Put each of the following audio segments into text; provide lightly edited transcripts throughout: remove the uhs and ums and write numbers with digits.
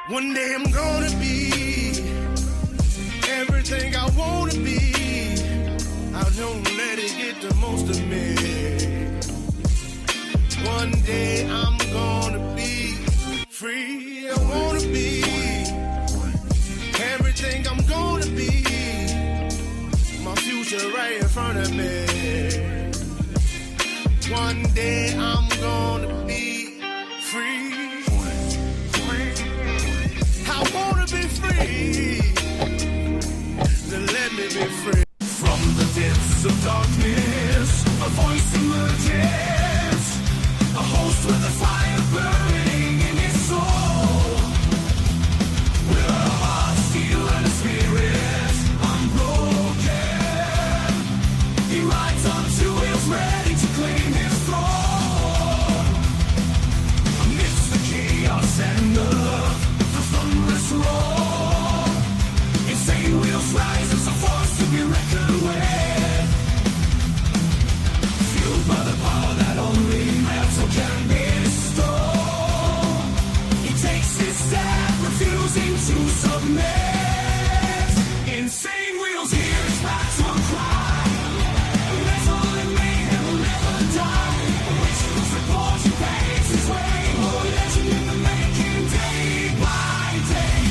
One day I'm gonna be everything I wanna be. I don't let it get the most of me. One day I'm gonna be free. I wanna be everything I'm gonna be. My future right in front of me. One day I'm gonna be free. I wanna be free. Then let me be free. From the depths of darkness, a voice emerges. A host with a fire burning in his soul. With a heart, steel, and a spirit unbroken. He rides on two wheels, ready to claim his throne. Amidst the chaos and the thunderous roar, insane wheels rise as a force to be reckoned with. Fueled by the power that only metal can bestow, he takes his stand, refusing to submit. Insane wheels hear his maximum cry. Metal and mayhem will never die. Rituals report he paves his way. More legend in the making, day by day.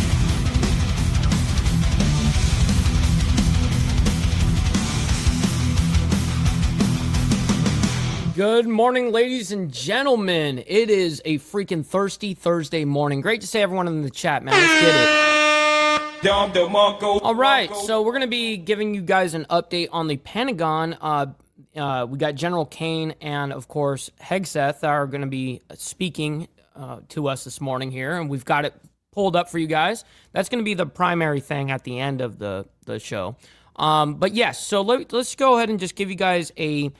Good morning, ladies and gentlemen. It is a freaking thirsty Thursday morning. Great to see everyone in the chat, man. Let's get it. All right, so we're going to be giving you guys an update on the Pentagon. We got General Kane and, of course, Hegseth are going to be speaking to us this morning here, and we've got it pulled up for you guys. That's going to be the primary thing at the end of the show. But yes, so let's go ahead and just give you guys a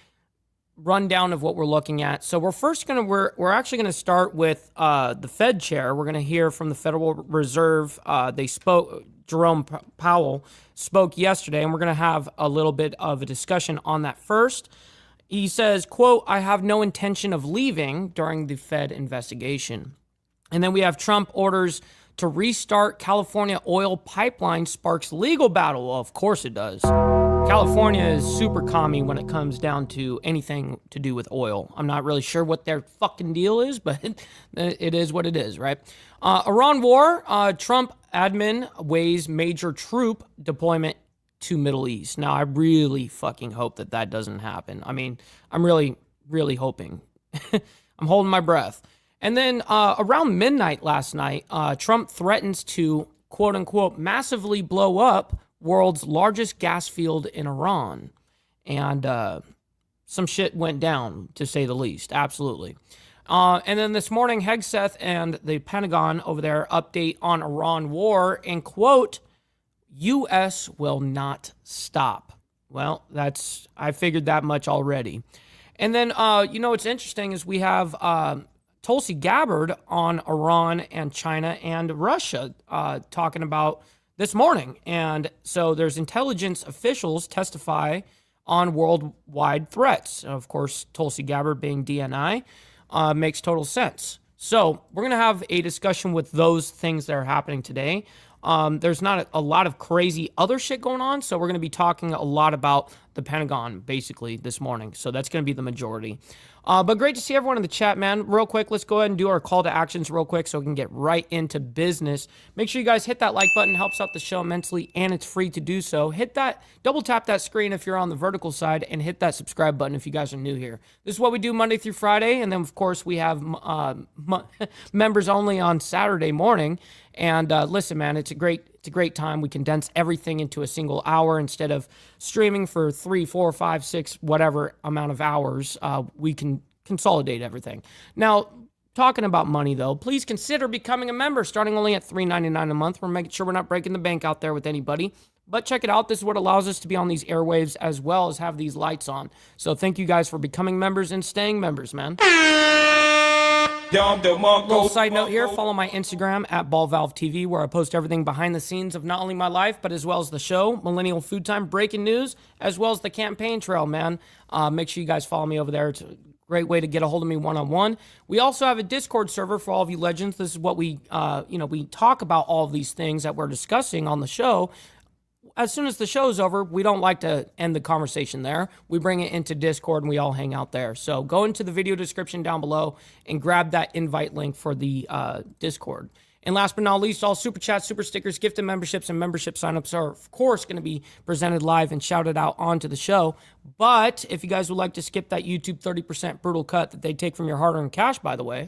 rundown of what we're looking at. So we're actually gonna start with the Fed chair. We're gonna hear from the Federal Reserve. They spoke. Jerome Powell spoke yesterday, and we're gonna have a little bit of a discussion on that first. He says, quote, "I have no intention of leaving" during the Fed investigation. And then we have Trump orders to restart California oil pipeline sparks legal battle. Well, of course it does. California is super commie when it comes down to anything to do with oil. I'm not really sure what their fucking deal is, but it is what it is, right? Iran war, Trump admin weighs major troop deployment to Middle East. Now, I really fucking hope that doesn't happen. I mean, I'm really, really hoping. I'm holding my breath. And then around midnight last night, Trump threatens to, quote unquote, massively blow up world's largest gas field in Iran. And some shit went down, to say the least. Absolutely. And then this morning, Hegseth and the Pentagon over there update on Iran war and, quote, U.S. will not stop. Well, I figured that much already. And then, what's interesting is we have Tulsi Gabbard on Iran and China and Russia talking about this morning. And so there's intelligence officials testify on worldwide threats. Of course, Tulsi Gabbard being DNI makes total sense. So we're going to have a discussion with those things that are happening today. There's not a lot of crazy other shit going on, so we're going to be talking a lot about the Pentagon, basically, this morning. So that's going to be the majority. But great to see everyone in the chat, man. Real quick, let's go ahead and do our call to actions real quick so we can get right into business. Make sure you guys hit that like button. Helps out the show immensely, and it's free to do so. Hit that, double tap that screen if you're on the vertical side, and hit that subscribe button if you guys are new here. This is what we do Monday through Friday, and then, of course, we have members only on Saturday morning. And listen, man, it's a great time. We condense everything into a single hour instead of streaming for 3, 4, 5, 6, whatever amount of hours. We can consolidate everything. Now, talking about money, though, please consider becoming a member starting only at $3.99 a month. We're making sure we're not breaking the bank out there with anybody. But check it out. This is what allows us to be on these airwaves as well as have these lights on. So thank you guys for becoming members and staying members, man. Little side note here, follow my Instagram at BallValveTV, where I post everything behind the scenes of not only my life, but as well as the show, Millennial Food Time, breaking news, as well as the campaign trail, man. Make sure you guys follow me over there. It's Great way to get a hold of me one-on-one. We also have a Discord server for all of you legends. This is what we, we talk about all of these things that we're discussing on the show. As soon as the show's over, we don't like to end the conversation there. We bring it into Discord and we all hang out there. So go into the video description down below and grab that invite link for the Discord. And last but not least, all super chats, super stickers, gifted memberships, and membership signups are, of course, going to be presented live and shouted out onto the show. But if you guys would like to skip that YouTube 30% brutal cut that they take from your hard-earned cash, by the way,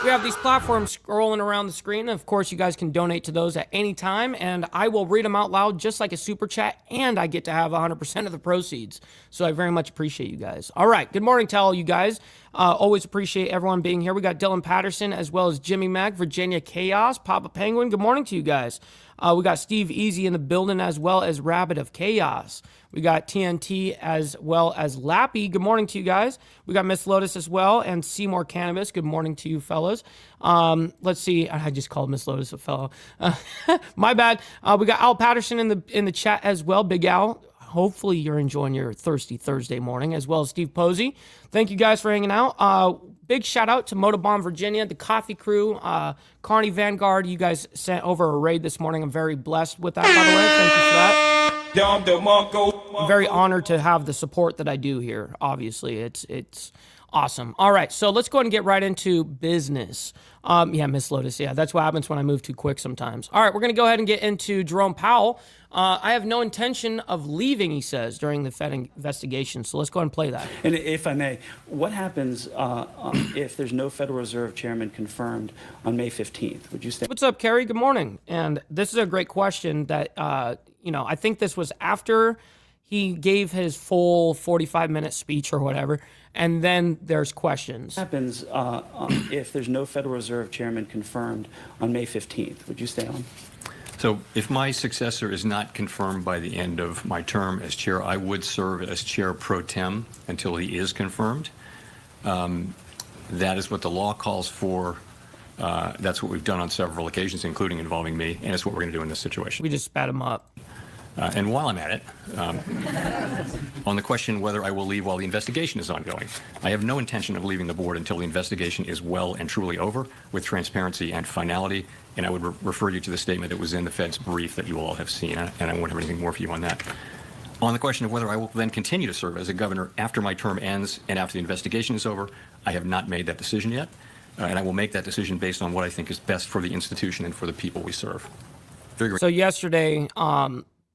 we have these platforms scrolling around the screen. And of course, you guys can donate to those at any time, and I will read them out loud just like a super chat, and I get to have 100% of the proceeds. So I very much appreciate you guys. All right, good morning to all you guys. Always appreciate everyone being here. We got Dylan Patterson as well as Jimmy Mac, Virginia Chaos, Papa Penguin. Good morning to you guys. We got Steve Easy in the building as well as Rabbit of Chaos. We got TNT as well as Lappy. Good morning to you guys. We got Miss Lotus as well and Seymour Cannabis. Good morning to you fellas. Let's see. I just called Miss Lotus a fellow. My bad. We got Al Patterson in the chat as well. Big Al. Hopefully you're enjoying your thirsty Thursday morning, as well as Steve Posey. Thank you guys for hanging out. Big shout out to Motobomb Virginia, the Coffee Crew, Carney Vanguard. You guys sent over a raid this morning. I'm very blessed with that, by the way. Thank you for that. I'm very honored to have the support that I do here. Obviously, it's awesome. All right, so let's go ahead and get right into business. Yeah, Miss Lotus. Yeah, that's what happens when I move too quick sometimes. All right, we're going to go ahead and get into Jerome Powell. I have no intention of leaving, he says, during the Fed investigation. So let's go ahead and play that. And if I may, what happens if there's no Federal Reserve chairman confirmed on May 15th? Would you say? What's up, Kerry? Good morning. And this is a great question that, I think this was after he gave his full 45-minute speech or whatever, and then there's questions. What happens if there's no Federal Reserve chairman confirmed on May 15th? Would you stay on? So if my successor is not confirmed by the end of my term as chair, I would serve as chair pro tem until he is confirmed. That is what the law calls for. That's what we've done on several occasions, including involving me, and it's what we're going to do in this situation. We just spat him up. And while I'm at it, on the question whether I will leave while the investigation is ongoing, I have no intention of leaving the board until the investigation is well and truly over with transparency and finality. And I would refer you to the statement that was in the Fed's brief that you all have seen, and I won't have anything more for you on that. On the question of whether I will then continue to serve as a governor after my term ends and after the investigation is over, I have not made that decision yet, and I will make that decision based on what I think is best for the institution and for the people we serve. So yesterday,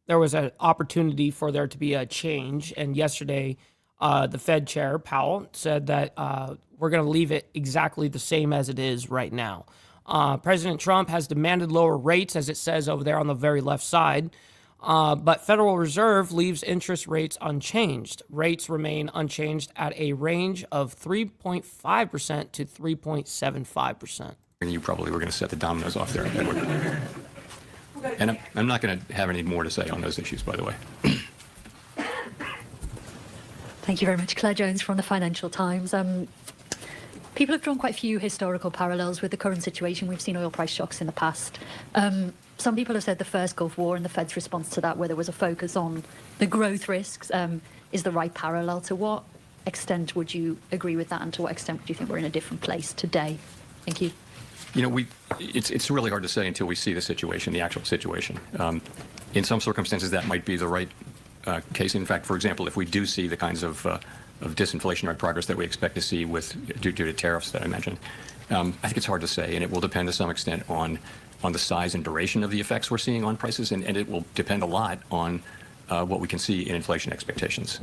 there was an opportunity for there to be a change, and yesterday, the Fed chair, Powell, said that we're going to leave it exactly the same as it is right now. President Trump has demanded lower rates, as it says over there on the very left side, but Federal Reserve leaves interest rates unchanged. Rates remain unchanged at a range of 3.5% to 3.75%. And you probably were going to set the dominoes off there, Edward. And I'm not going to have any more to say on those issues, by the way. Thank you very much. Claire Jones from the Financial Times. People have drawn quite a few historical parallels with the current situation. We've seen oil price shocks in the past. Some people have said the first Gulf War and the Fed's response to that, where there was a focus on the growth risks, is the right parallel. To what extent would you agree with that, and to what extent do you think we're in a different place today? Thank you. You know, it's really hard to say until we see the situation, the actual situation. In some circumstances, that might be the right case. In fact, for example, if we do see the kinds of disinflationary progress that we expect to see due to tariffs that I mentioned, I think it's hard to say, and it will depend to some extent on the size and duration of the effects we're seeing on prices, and it will depend a lot on what we can see in inflation expectations.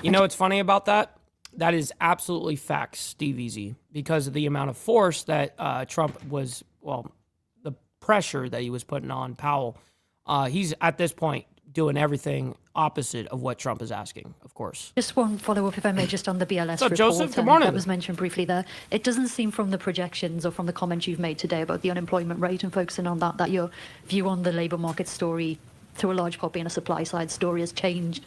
You know what's funny about that? That is absolutely facts, Steve Easy, because of the amount of force that Trump was, the pressure that he was putting on Powell. He's, at this point, doing everything opposite of what Trump is asking, of course. Just one follow-up, if I may, just on the BLS report. Joseph? Good morning. That was mentioned briefly there. It doesn't seem from the projections or from the comments you've made today about the unemployment rate and focusing on that your view on the labour market story, to a large part being a supply-side story, has changed,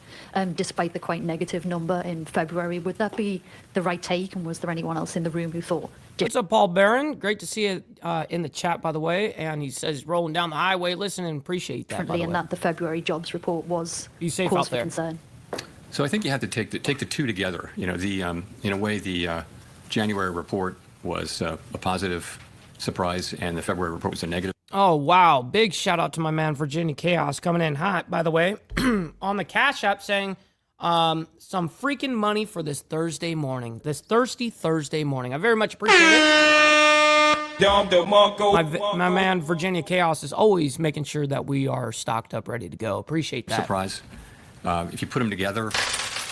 despite the quite negative number in February. Would that be the right take, and was there anyone else in the room who thought? What's up, Paul Barron? Great to see you in the chat, by the way. And he says, rolling down the highway, listening, appreciate that, by the way. And that the February jobs report was be safe cause out for there. concern. So I think you have to take the two together. You know, in a way, the January report was a positive surprise, and the February report was a negative. Oh, wow. Big shout out to my man, Virginia Chaos, coming in hot, by the way, on the Cash App saying some freaking money for this Thursday morning, this thirsty Thursday morning. I very much appreciate it. My man, Virginia Chaos, is always making sure that we are stocked up, ready to go. Appreciate that. Surprise. If you put them together,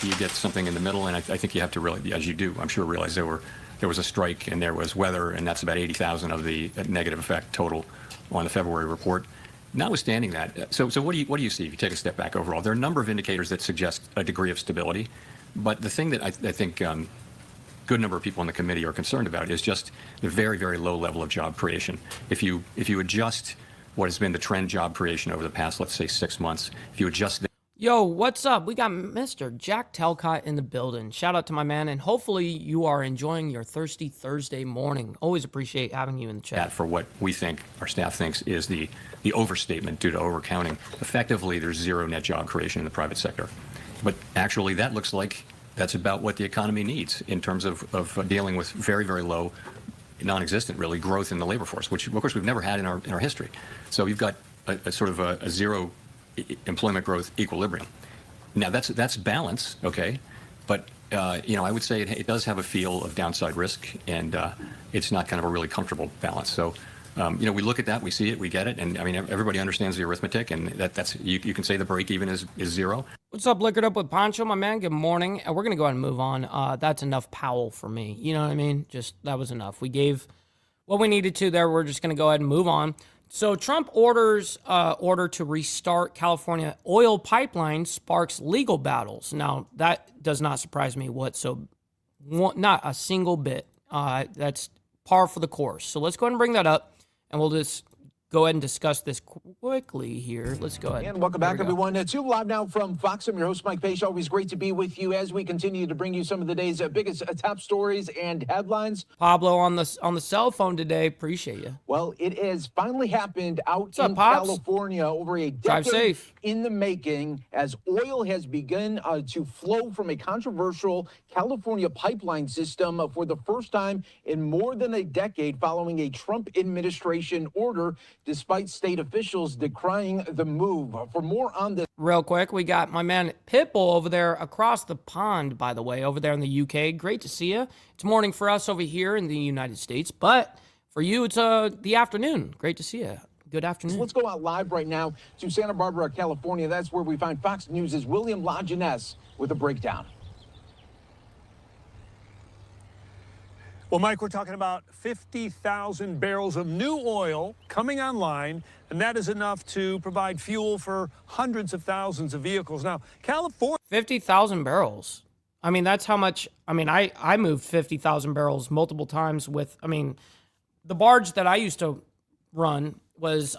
you get something in the middle, and I think you have to really, as you do, I'm sure, realize there was a strike and there was weather, and that's about 80,000 of the negative effect total on the February report. Notwithstanding that, so what do you see if you take a step back overall? There are a number of indicators that suggest a degree of stability, but the thing that I think good number of people on the committee are concerned about is just the very, very low level of job creation. If you adjust what has been the trend job creation over the past, let's say, 6 months, if you adjust Yo, what's up? We got Mr. Jack Talcott in the building. Shout out to my man, and hopefully you are enjoying your thirsty Thursday morning. Always appreciate having you in the chat. For what we think, our staff thinks, is the overstatement due to overcounting. Effectively, there's zero net job creation in the private sector. But actually, that looks like that's about what the economy needs in terms of dealing with very, very low, non-existent, really, growth in the labor force, which, of course, we've never had in our history. So you've got a sort of a zero employment growth equilibrium. Now that's balance, okay, but I would say it does have a feel of downside risk, and it's not kind of a really comfortable balance. So we look at that, we see it, we get it, and I mean everybody understands the arithmetic, and that's you can say the break even is zero. What's up, Liquored Up with Poncho, my man? Good morning. And we're gonna go ahead and move on. That's enough Powell for me. You know what I mean? Just that was enough. We gave what we needed to there. We're just gonna go ahead and move on. So Trump order to restart California oil pipeline sparks legal battles. Now, that does not surprise me not a single bit. That's par for the course. So let's go ahead and bring that up, and we'll just go ahead and discuss this quickly here. Let's go ahead. And welcome back, everyone. To live now from Fox. I'm your host, Mike Page. Always great to be with you as we continue to bring you some of the day's biggest top stories and headlines. Pablo on the cell phone today. Appreciate you. Well, it has finally happened out in Pops? California over a Drive decade safe. in the making, as oil has begun to flow from a controversial California pipeline system for the first time in more than a decade following a Trump administration order, despite state officials decrying the move. For more on this, Real quick, we got my man Pitbull over there across the pond, by the way, over there in the UK. Great to see you. It's morning for us over here in the United States, but for you, it's the afternoon. Great to see you. Good afternoon. let's go out live right now to Santa Barbara, California. That's where we find Fox News' William Lajeunesse with a breakdown. Well, Mike, we're talking about 50,000 barrels of new oil coming online, and that is enough to provide fuel for hundreds of thousands of vehicles. Now, California... 50,000 barrels. I mean, that's how much... I mean, I moved 50,000 barrels multiple times with... I mean, the barge that I used to run was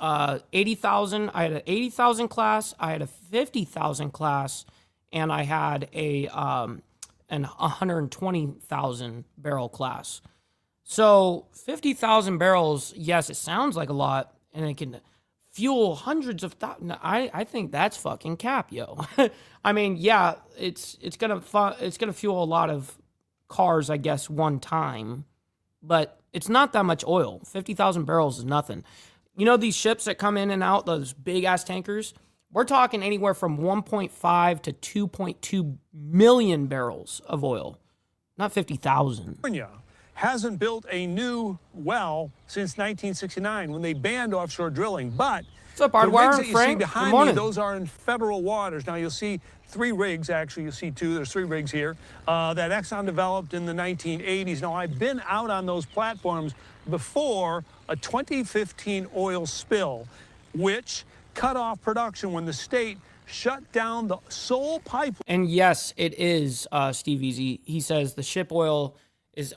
80,000. I had an 80,000 class, I had a 50,000 class, and I had an 120,000 barrel class. So 50,000 barrels, yes, it sounds like a lot, and it can fuel hundreds of thousands. I think that's fucking cap, yo. I mean, yeah, it's gonna fuel a lot of cars, I guess, one time, but it's not that much oil. 50,000 barrels is nothing. You know these ships that come in and out, those big ass tankers? We're talking anywhere from 1.5 to 2.2 million barrels of oil, not 50,000. California hasn't built a new well since 1969 when they banned offshore drilling. But what's up, the Hardwire? rigs that you Frank? see behind Good morning. me, those are in federal waters. Now you'll see 3 rigs. Actually, you'll see 2. There's 3 rigs here that Exxon developed in the 1980s. Now I've been out on those platforms before a 2015 oil spill, which cut off production when the state shut down the sole pipeline. And yes, it is, Steve Easy. He says the ship oil is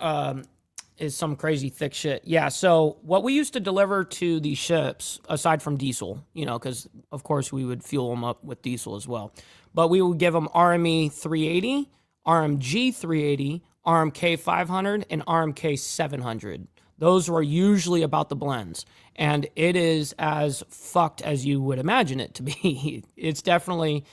some crazy thick shit. Yeah, so what we used to deliver to these ships, aside from diesel, because of course we would fuel them up with diesel as well, but we would give them RME 380, RMG 380, RMK 500, and RMK 700. Those were usually about the blends. And it is as fucked as you would imagine it to be. It's definitely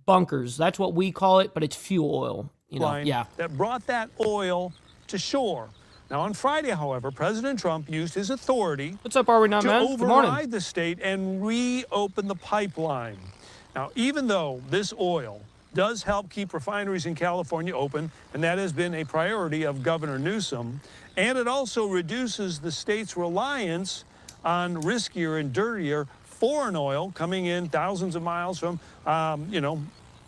bunkers. That's what we call it, but it's fuel oil. You know, line yeah. that brought that oil to shore. Now, on Friday, however, President Trump used his authority What's up, Are We Not to Man? Good morning. override the state and reopen the pipeline. Now, even though this oil does help keep refineries in California open, and that has been a priority of Governor Newsom, and it also reduces the state's reliance on riskier and dirtier foreign oil coming in thousands of miles from,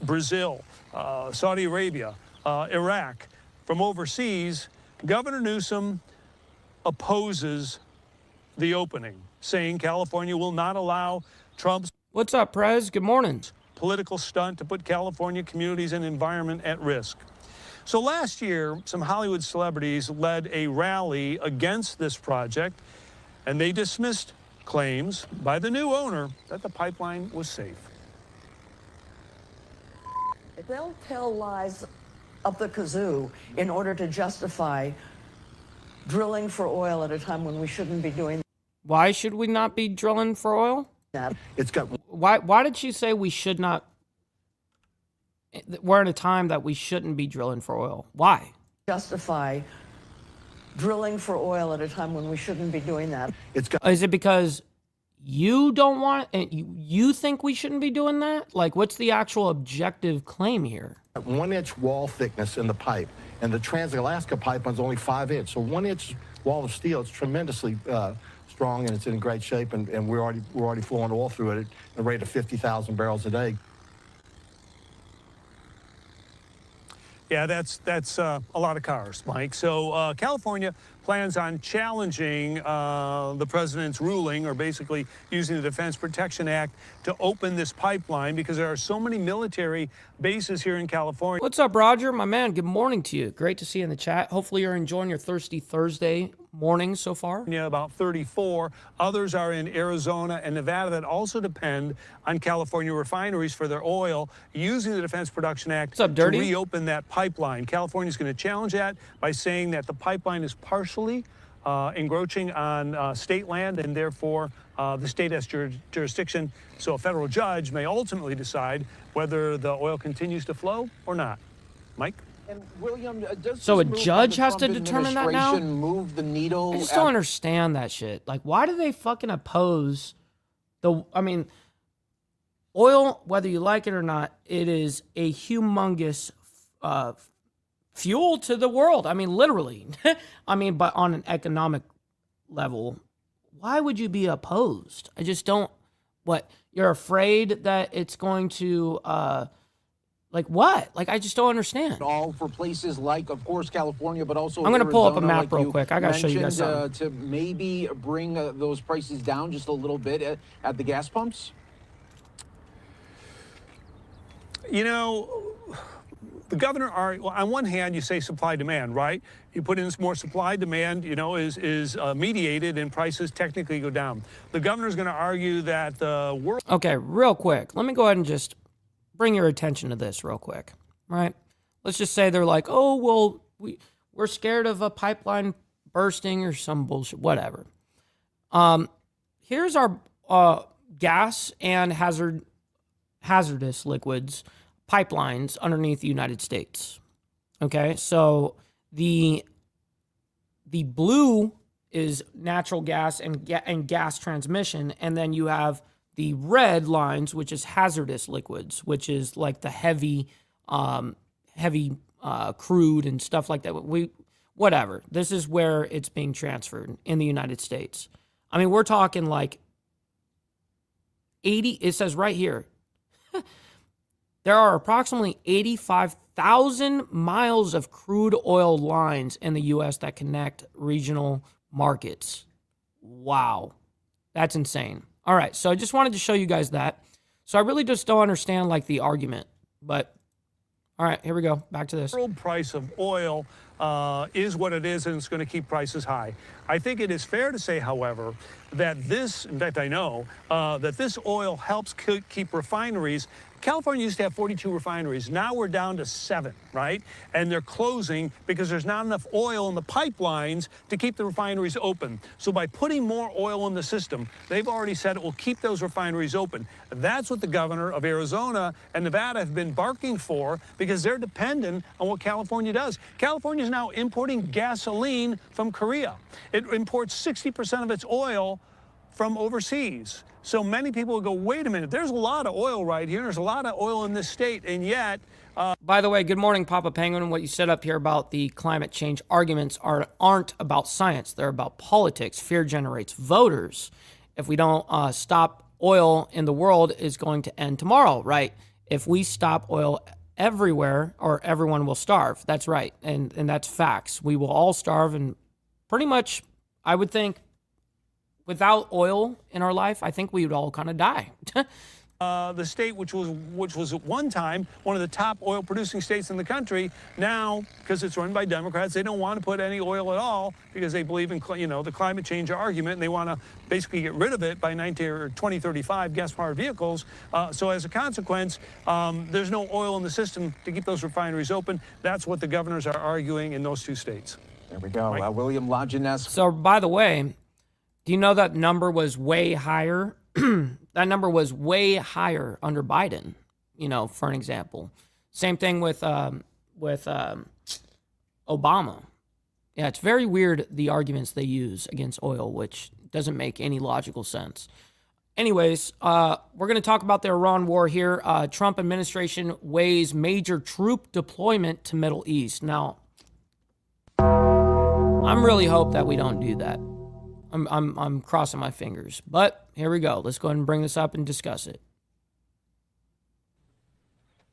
Brazil, Saudi Arabia, Iraq, from overseas, Governor Newsom opposes the opening, saying California will not allow Trump's What's up, Prez? Good morning. political stunt to put California communities and environment at risk. So last year, some Hollywood celebrities led a rally against this project, and they dismissed claims by the new owner that the pipeline was safe. They'll tell lies up the kazoo in order to justify drilling for oil at a time when we shouldn't be doing Why should we not be drilling for oil? that. It's got Why did she say we should not? We're in a time that we shouldn't be drilling for oil. Why? Justify drilling for oil at a time when we shouldn't be doing that. it's got Is it because you don't want it? You think we shouldn't be doing that? Like, what's the actual objective claim here? 1 inch wall thickness in the pipe, and the Trans-Alaska pipeline's only 5 inch. So 1 inch wall of steel. It's tremendously strong, and it's in great shape. And we're already flowing oil through it at a rate of 50,000 barrels a day. Yeah, that's a lot of cars, Mike. So California plans on challenging the president's ruling, or basically using the Defense Production Act to open this pipeline, because there are so many military bases here in California. What's up, Roger? My man, good morning to you. Great to see you in the chat. Hopefully you're enjoying your Thirsty Thursday morning so far. About 34. Others are in Arizona and Nevada that also depend on California refineries for their oil, using the Defense Production Act What's up, Dirty? to reopen that pipeline. California is going to challenge that by saying that the pipeline is partially encroaching on state land, and therefore the state has jurisdiction. So a federal judge may ultimately decide whether the oil continues to flow or not. Mike? And William, does So this a move judge from the has to Trump determine that now? administration move the needle? I just don't understand that shit. Like, why do they fucking oppose oil, whether you like it or not, it is a humongous fuel to the world. I mean, literally. But on an economic level, why would you be opposed? I just don't. What? You're afraid that it's going to, like what? Like, I just don't understand. All for places like, of course, California, but also I'm going to pull up a Arizona, map like real you quick. I got to show you guys mentioned, something. to maybe bring those prices down just a little bit at the gas pumps? You know, the governor, on one hand, you say supply demand, right? You put in more supply, demand, is mediated, and prices technically go down. The governor's going to argue that the world. Okay, real quick. Let me go ahead and just bring your attention to this real quick, right? Let's just say they're like, oh, well, we're scared of a pipeline bursting or some bullshit, whatever. Here's our gas and hazardous liquids pipelines underneath the United States. Okay, so the blue is natural gas and gas transmission, and then you have the red lines, which is hazardous liquids, which is like the heavy crude and stuff like that. Whatever. This is where it's being transferred in the United States. I mean, we're talking like 80. It says right here, there are approximately 85,000 miles of crude oil lines in the U.S. that connect regional markets. Wow. That's insane. All right, so I just wanted to show you guys that. So I really just don't understand, like, the argument. But, all right, here we go. Back to this. The world price of oil is what it is, and it's going to keep prices high. I think it is fair to say, however, that this, in fact, I know, that this oil helps keep refineries California used to have 42 refineries. Now we're down to 7, right? And they're closing because there's not enough oil in the pipelines to keep the refineries open. So by putting more oil in the system, they've already said it will keep those refineries open. That's what the governor of Arizona and Nevada have been barking for, because they're dependent on what California does. California is now importing gasoline from Korea. It imports 60% of its oil from overseas. So many people will go, wait a minute, there's a lot of oil right here. There's a lot of oil in this state, and yet... By the way, good morning, Papa Penguin. What you said up here about the climate change arguments aren't about science. They're about politics. Fear generates voters. If we don't stop oil in the world, is going to end tomorrow, right? If we stop oil everywhere, or everyone will starve. That's right, and that's facts. We will all starve, and pretty much, I would think, without oil in our life, I think we would all kind of die. The state, which was at one time one of the top oil-producing states in the country, now, because it's run by Democrats, they don't want to put any oil at all because they believe in, the climate change argument, and they want to basically get rid of it by 2035, gas-powered vehicles. So as a consequence, there's no oil in the system to keep those refineries open. That's what the governors are arguing in those 2 states. There we go. Right. William Lajeunesse. So, by the way, do you know that number was way higher? That number was way higher under Biden, for an example. Same thing with Obama. Yeah, it's very weird, the arguments they use against oil, which doesn't make any logical sense. Anyways, we're going to talk about the Iran war here. Trump administration weighs major troop deployment to Middle East. Now, I'm really hope that we don't do that. I'm crossing my fingers, but here we go. Let's go ahead and bring this up and discuss it.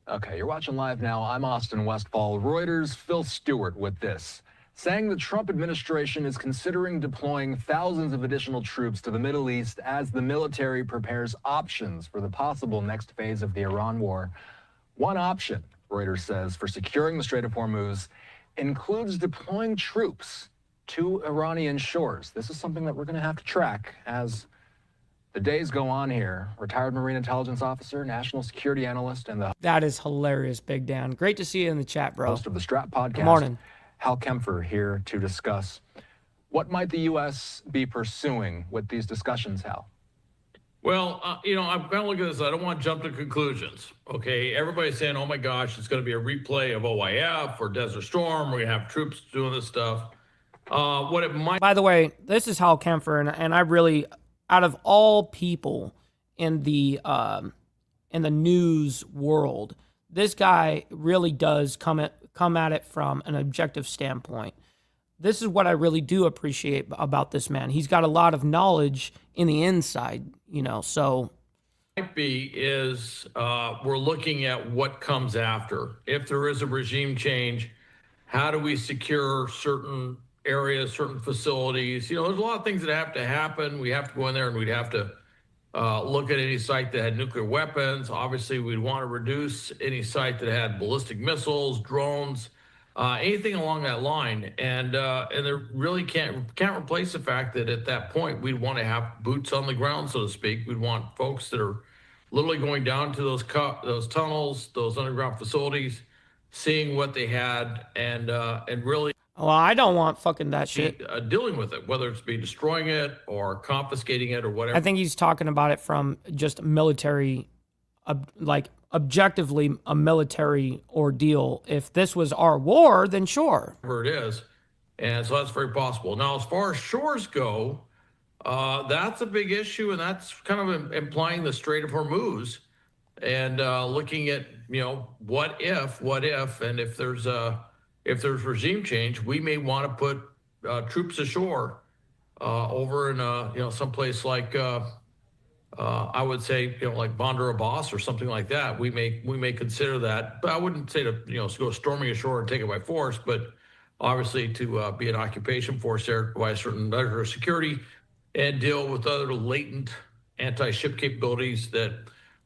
Okay, you're watching live now. I'm Austin Westfall. Reuters' Phil Stewart with this, saying the Trump administration is considering deploying thousands of additional troops to the Middle East as the military prepares options for the possible next phase of the Iran war. One option, Reuters says, for securing the Strait of Hormuz includes deploying troops to Iranian shores. This is something that we're going to have to track as the days go on here. Retired Marine Intelligence Officer, National Security Analyst, and the... That is hilarious, Big Dan. Great to see you in the chat, bro. Host of the Strat Podcast. Good morning. Hal Kempfer here to discuss what might the U.S. be pursuing with these discussions, Hal? Well, I'm kind of looking at this. I don't want to jump to conclusions. Okay, everybody's saying, "Oh my gosh, it's going to be a replay of OIF or Desert Storm. We're going to have troops doing this stuff." What it might. By the way, this is Hal Kempfer, and I really, out of all people in the news world, this guy really does come at it from an objective standpoint. This is what I really do appreciate about this man. He's got a lot of knowledge in the inside, so. Might be is we're looking at what comes after. If there is a regime change, how do we secure certain areas, certain facilities? There's a lot of things that have to happen. We have to go in there and we'd have to look at any site that had nuclear weapons. Obviously, we'd want to reduce any site that had ballistic missiles, drones, anything along that line. And there really can't replace the fact that at that point, we'd want to have boots on the ground, so to speak. We'd want folks that are literally going down to those tunnels, those underground facilities, seeing what they had, and really. Well, I don't want fucking that shit. Dealing with it, whether it's be destroying it or confiscating it or whatever. I think he's talking about it from just military, objectively a military ordeal. If this was our war, then sure. Whatever it is. And so that's very possible. Now, as far as shores go, that's a big issue, and that's kind of implying the Strait of Hormuz and looking at, what if, and if there's regime change, we may want to put troops ashore over in someplace like I would say like Bandar Abbas or something like that. We may consider that, but I wouldn't say to go storming ashore and take it by force, but obviously to be an occupation force there by a certain measure of security and deal with other latent anti-ship capabilities that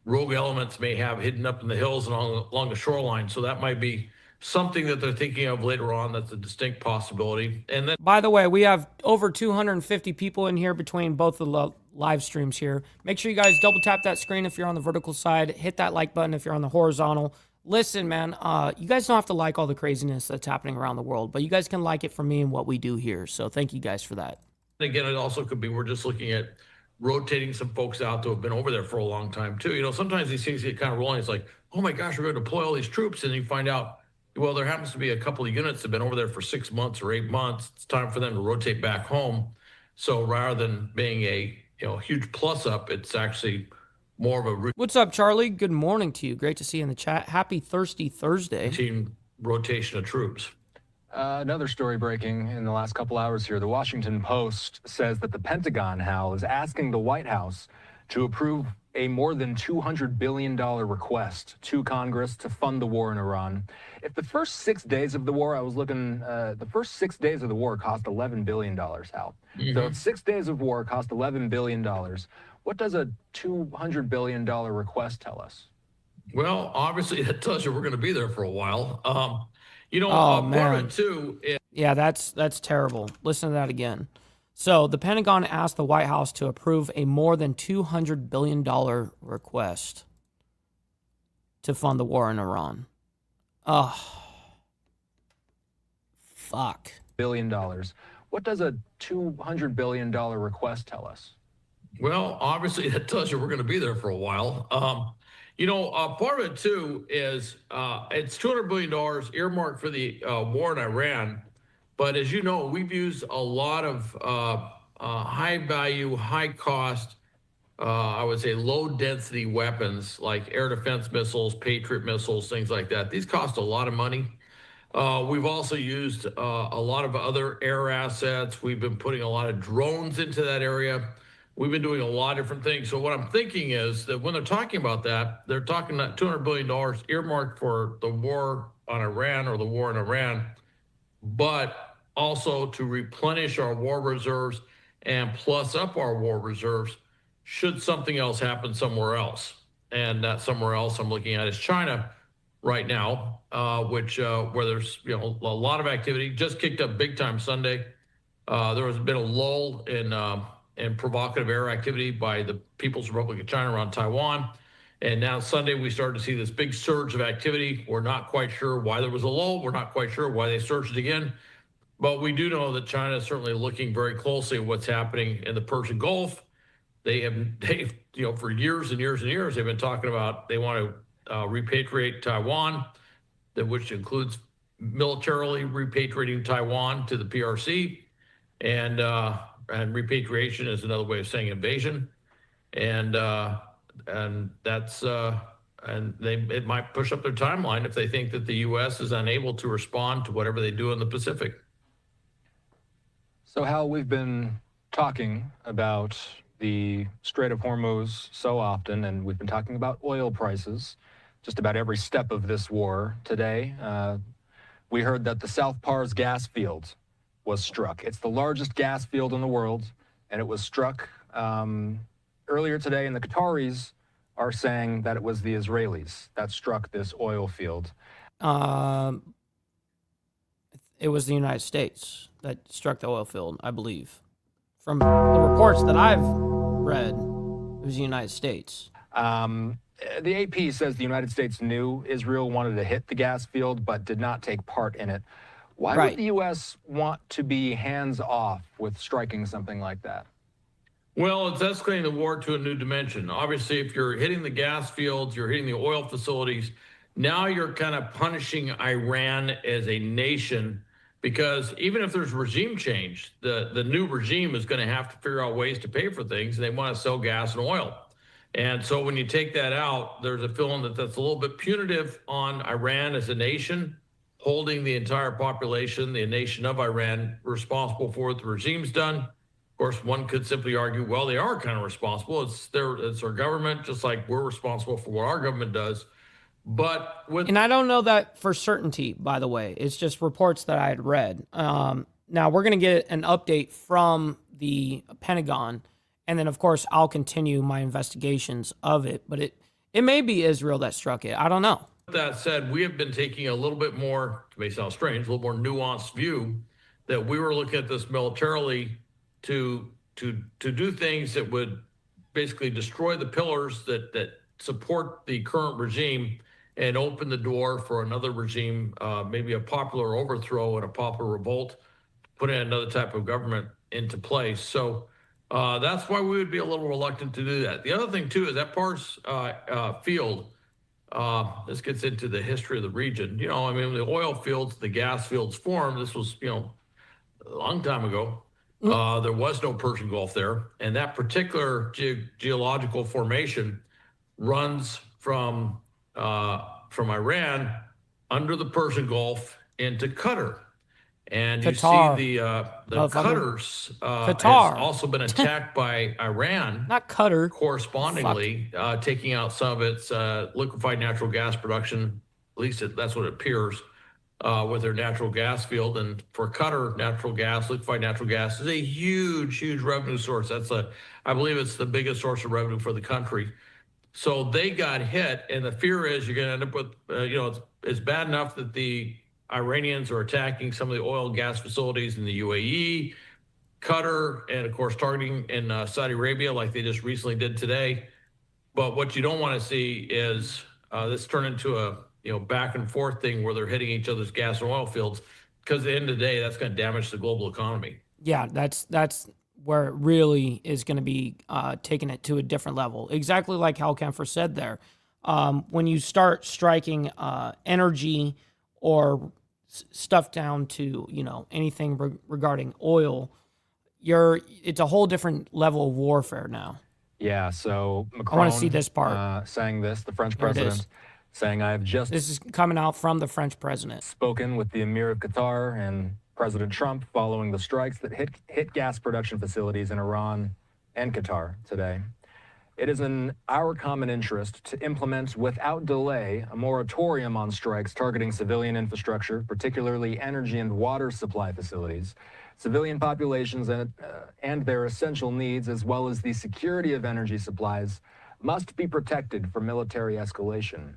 rogue elements may have hidden up in the hills and along the shoreline. So that might be something that they're thinking of later on. That's a distinct possibility. And then, by the way, we have over 250 people in here between both the live streams here. Make sure you guys double tap that screen if you're on the vertical side. Hit that like button if you're on the horizontal. Listen, man, you guys don't have to like all the craziness that's happening around the world, but you guys can like it for me and what we do here. So thank you guys for that. Again, it also could be we're just looking at rotating some folks out that have been over there for a long time too. You know, sometimes these things get kind of rolling. It's like, oh my gosh, we're going to deploy all these troops, and you find out, well, there happens to be a couple of units that have been over there for 6 months or 8 months. It's time for them to rotate back home. So rather than being a huge plus up, it's actually more of a What's up, Charlie? Good morning to you. Great to see you in the chat. Happy Thirsty Thursday. Team rotation of troops. Another story breaking in the last couple hours here. The Washington Post says that the Pentagon, Hal, is asking the White House to approve a more than $200 billion request to Congress to fund the war in Iran. If the first 6 days of the war, I was looking, the first 6 days of the war cost $11 billion, Hal. So if 6 days of war cost $11 billion, what does a $200 billion request tell us? Well, obviously, that tells you we're going to be there for a while. Man. Part of it too is, yeah, that's terrible. Listen to that again. So the Pentagon asked the White House to approve a more than $200 billion request to fund the war in Iran. Oh, fuck. $1 billion. What does a $200 billion request tell us? well, obviously, that tells you we're going to be there for a while. Part of it too is it's $200 billion earmarked for the war in Iran. But as you know, we've used a lot of high value, high cost, I would say low density weapons like air defense missiles, Patriot missiles, things like that. These cost a lot of money. We've also used a lot of other air assets. We've been putting a lot of drones into that area. We've been doing a lot of different things. So what I'm thinking is that when they're talking about that, they're talking about $200 billion earmarked for the war on Iran or the war in Iran, but also to replenish our war reserves and plus up our war reserves should something else happen somewhere else. And that somewhere else I'm looking at is China right now, where there's a lot of activity. Just kicked up big time Sunday. There has been a lull in provocative air activity by the People's Republic of China around Taiwan. And now Sunday, we started to see this big surge of activity. We're not quite sure why there was a lull. We're not quite sure why they surged again. But we do know that China is certainly looking very closely at what's happening in the Persian Gulf. They've for years and years and years, they've been talking about they want to repatriate Taiwan, which includes militarily repatriating Taiwan to the PRC. And repatriation is another way of saying invasion. And that's it might push up their timeline if they think that the U.S. is unable to respond to whatever they do in the Pacific. So, Hal, we've been talking about the Strait of Hormuz so often, and we've been talking about oil prices just about every step of this war. Today, we heard that the South Pars gas field was struck. It's the largest gas field in the world, and it was struck earlier today, and the Qataris are saying that it was the Israelis that struck this oil field. It was the United States that struck the oil field, I believe. From the reports that I've read, it was the United States. The AP says the United States knew Israel wanted to hit the gas field, but did not take part in it. Why would the U.S. want to be hands-off with striking something like that? Well, it's escalating the war to a new dimension. Obviously, if you're hitting the gas fields, you're hitting the oil facilities, now you're kind of punishing Iran as a nation, because even if there's regime change, the new regime is going to have to figure out ways to pay for things, and they want to sell gas and oil. And so when you take that out, there's a feeling that that's a little bit punitive on Iran as a nation, holding the entire population, the nation of Iran, responsible for what the regime's done. Of course, one could simply argue, well, they are kind of responsible. It's their government, just like we're responsible for what our government does. And I don't know that for certainty, by the way. It's just reports that I had read. Now, we're going to get an update from the Pentagon, and then, of course, I'll continue my investigations of it. But it may be Israel that struck it. I don't know. With that said, we have been taking a little bit more, it may sound strange, a little more nuanced view that we were looking at this militarily to do things that would basically destroy the pillars that support the current regime and open the door for another regime, maybe a popular overthrow and a popular revolt, putting another type of government into place. So that's why we would be a little reluctant to do that. The other thing, too, is that Pars field, this gets into the history of the region. You know, I mean, the oil fields, the gas fields formed. This was, you know, a long time ago. There was no Persian Gulf there. And that particular geological formation runs from Iran under the Persian Gulf into Qatar. And you Qatar. see the Qatars Qatar. has also been attacked by Iran. Not Qatar. Correspondingly, taking out some of its liquefied natural gas production. At least that's what it appears with their natural gas field. And for Qatar, natural gas, liquefied natural gas is a huge, huge revenue source. I believe it's the biggest source of revenue for the country. So they got hit, and the fear is you're going to end up with, you know, it's bad enough that the Iranians are attacking some of the oil and gas facilities in the UAE, Qatar, and of course targeting in Saudi Arabia like they just recently did today. But what you don't want to see is this turn into a back and forth thing where they're hitting each other's gas and oil fields, because at the end of the day, that's going to damage the global economy. Yeah, that's where it really is going to be taking it to a different level. Exactly like Hal Kempfer said there. When you start striking energy or stuff down to, you know, anything regarding oil, it's a whole different level of warfare now. Yeah, so Macron, I want to see this part. Saying this, the French president, saying, I have just... This is coming out from the French president. ...spoken with the Emir of Qatar and President Trump following the strikes that hit gas production facilities in Iran and Qatar today. It is in our common interest to implement without delay a moratorium on strikes targeting civilian infrastructure, particularly energy and water supply facilities, civilian populations and their essential needs, as well as the security of energy supplies, must be protected from military escalation.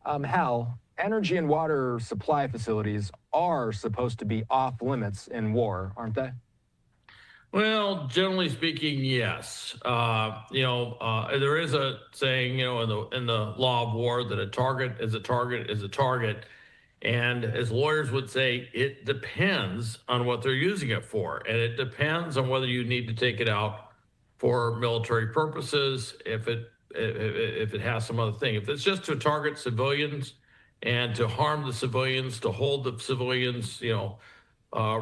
Hal, energy and water supply facilities are supposed to be off limits in war, aren't they? Well, generally speaking, yes. There is a saying, in the law of war that a target is a target is a target. And as lawyers would say, it depends on what they're using it for. And it depends on whether you need to take it out for military purposes, if it has some other thing. If it's just to target civilians and to harm the civilians, to hold the civilians,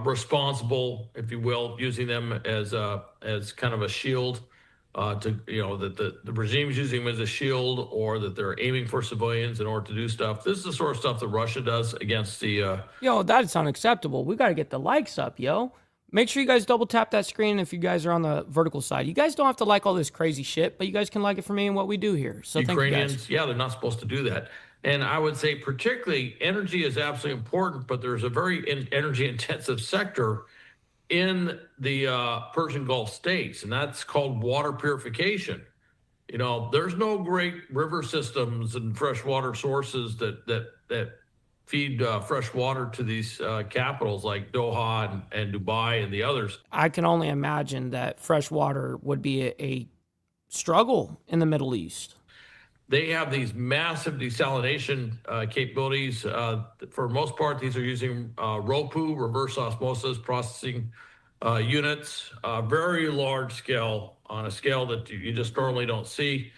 responsible, if you will, using them as kind of a shield, that the regime's using them as a shield, or that they're aiming for civilians in order to do stuff. This is the sort of stuff that Russia does against the... that's unacceptable. We got to get the likes up, yo. Make sure you guys double tap that screen if you guys are on the vertical side. You guys don't have to like all this crazy shit, but you guys can like it for me and what we do here. So Ukrainians, thank you guys. they're not supposed to do that. And I would say particularly energy is absolutely important, but there's a very energy intensive sector in the Persian Gulf states, and that's called water purification. There's no great river systems and freshwater sources that feed fresh water to these capitals like Doha and Dubai and the others. I can only imagine that fresh water would be a struggle in the Middle East. They have these massive desalination capabilities. For the most part, these are using ROPU, reverse osmosis processing units, very large scale, on a scale that you just normally don't see.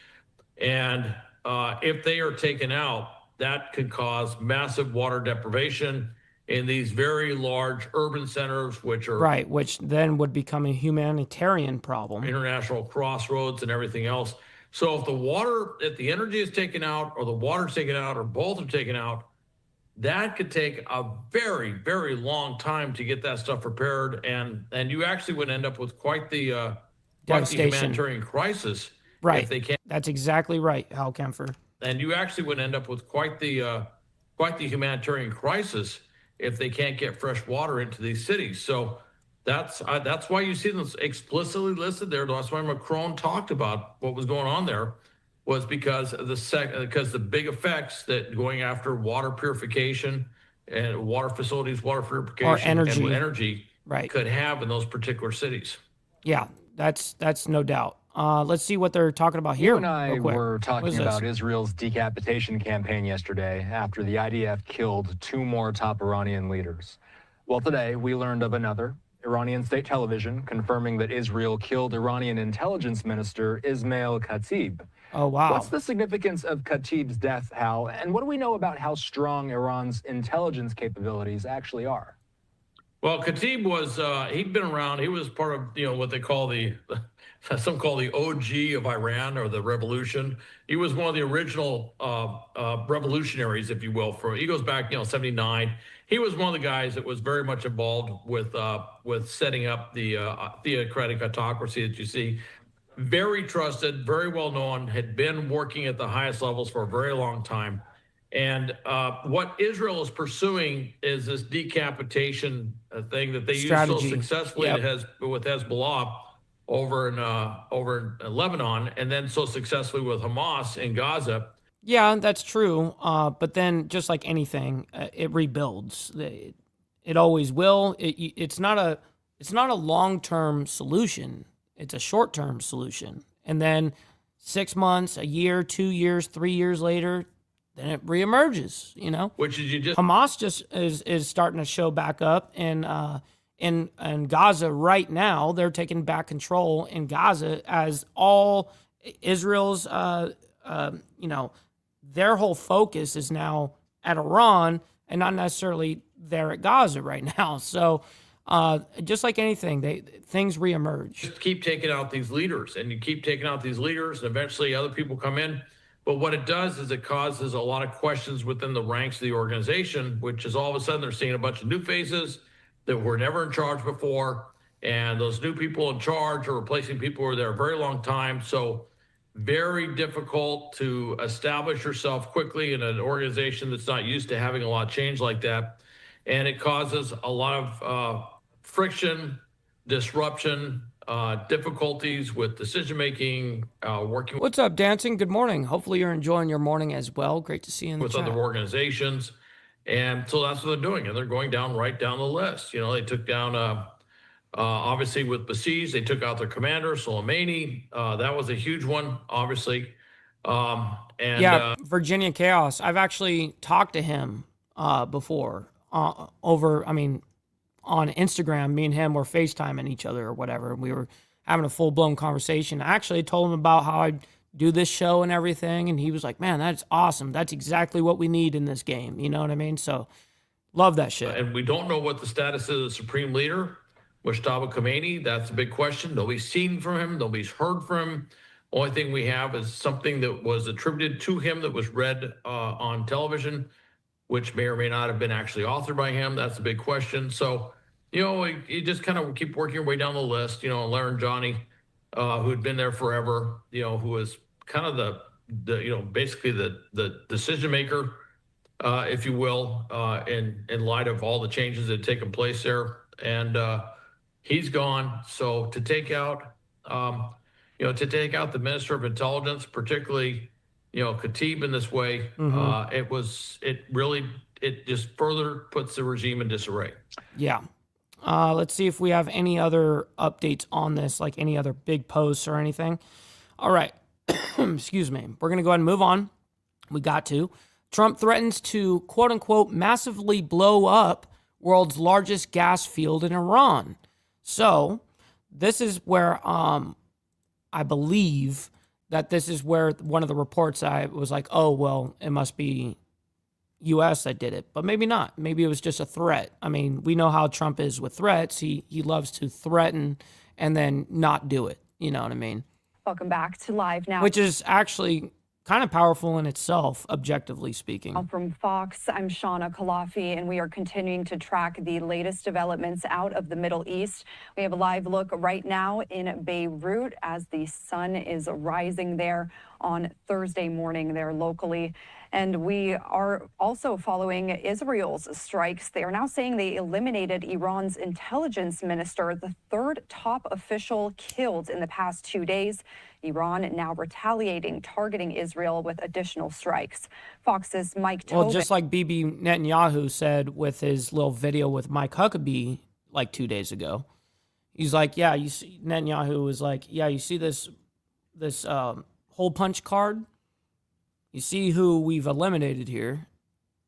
And if they are taken out, that could cause massive water deprivation in these very large urban centers, which are... Right, which then would become a humanitarian problem. International crossroads and everything else. So if the energy is taken out, or the water is taken out, or both are taken out, that could take a very, very long time to get that stuff repaired. And you actually would end up with quite the humanitarian crisis. Right. If they can't. That's exactly right, Hal Kempfer. And you actually would end up with quite the humanitarian crisis if they can't get fresh water into these cities. So that's why you see them explicitly listed there. That's why Macron talked about what was going on there, was because of the big effects that going after water purification and water facilities, water purification, or energy, and energy right, could have in those particular cities. Yeah, that's no doubt. Let's see what they're talking about here. You and I real quick. were talking What is about this? Israel's decapitation campaign yesterday after the IDF killed 2 more top Iranian leaders. Well, today we learned of another. Iranian state television confirming that Israel killed Iranian intelligence minister Ismail Khatib. Oh, wow. What's the significance of Khatib's death, Hal? And what do we know about how strong Iran's intelligence capabilities actually are? Well, Khatib was, he'd been around. He was part of, what they call some call the OG of Iran or the revolution. He was one of the original revolutionaries, if you will. He goes back, 79. He was one of the guys that was very much involved with setting up the theocratic autocracy that you see. Very trusted, very well known, had been working at the highest levels for a very long time. And what Israel is pursuing is this decapitation thing that they use so successfully with Hezbollah over in Lebanon, and then so successfully with Hamas in Gaza. Yeah, that's true. But then, just like anything, it rebuilds. It always will. It's not a long-term solution. It's a short-term solution. And then 6 months, a year, 2 years, 3 years later, then it reemerges, Which is Hamas just is starting to show back up in Gaza right now. They're taking back control in Gaza as all Israel's, their whole focus is now at Iran and not necessarily there at Gaza right now. So just like anything, things reemerge. Just keep taking out these leaders, and you keep taking out these leaders, and eventually other people come in. But what it does is it causes a lot of questions within the ranks of the organization, which is all of a sudden they're seeing a bunch of new faces that were never in charge before. And those new people in charge are replacing people who were there a very long time. So very difficult to establish yourself quickly in an organization that's not used to having a lot of change like that. And it causes a lot of friction, disruption, difficulties with decision-making, working What's up, Dancing? Good morning. Hopefully you're enjoying your morning as well. Great to see you in the with chat. other organizations. And so that's what they're doing. And they're going right down the list. They took down, obviously with Basij, they took out their commander, Soleimani. That was a huge one, obviously. Virginia Chaos. I've actually talked to him before on Instagram. Me and him were FaceTiming each other or whatever. We were having a full-blown conversation. I actually told him about how I do this show and everything, and he was like, man, that's awesome. That's exactly what we need in this game. You know what I mean? So, love that shit. And we don't know what the status is of the supreme leader, Mustafa Khomeini. That's a big question. Nobody's seen from him. Nobody's heard from him. Only thing we have is something that was attributed to him that was read on television, which may or may not have been actually authored by him. That's a big question. So, you just kind of keep working your way down the list. Larry Johnny, who had been there forever, who was kind of the basically the decision maker, if you will, in light of all the changes that had taken place there. And he's gone. So to take out, the Minister of Intelligence, particularly, Khatib in this way, it just further puts the regime in disarray. Yeah. Let's see if we have any other updates on this, like any other big posts or anything. All right. Excuse me. We're going to go ahead and move on. We got to. Trump threatens to, quote unquote, massively blow up world's largest gas field in Iran. So this is where I believe that this is where one of the reports I was like, oh, well, it must be U.S. that did it, but maybe not. Maybe it was just a threat. I mean, we know how Trump is with threats. He loves to threaten and then not do it. You know what I mean? Welcome back to Live Now. Which is actually kind of powerful in itself, objectively speaking. From Fox, I'm Shauna Kalafi, and we are continuing to track the latest developments out of the Middle East. We have a live look right now in Beirut as the sun is rising there on Thursday morning there locally. And we are also following Israel's strikes. They are now saying they eliminated Iran's intelligence minister, the third top official killed in the past 2 days. Iran now retaliating, targeting Israel with additional strikes. Fox's Mike Tobin. Well, just like Bibi Netanyahu said with his little video with Mike Huckabee like 2 days ago. He's like, yeah, you see, Netanyahu was like, yeah, you see this hole punch card. You see who we've eliminated here,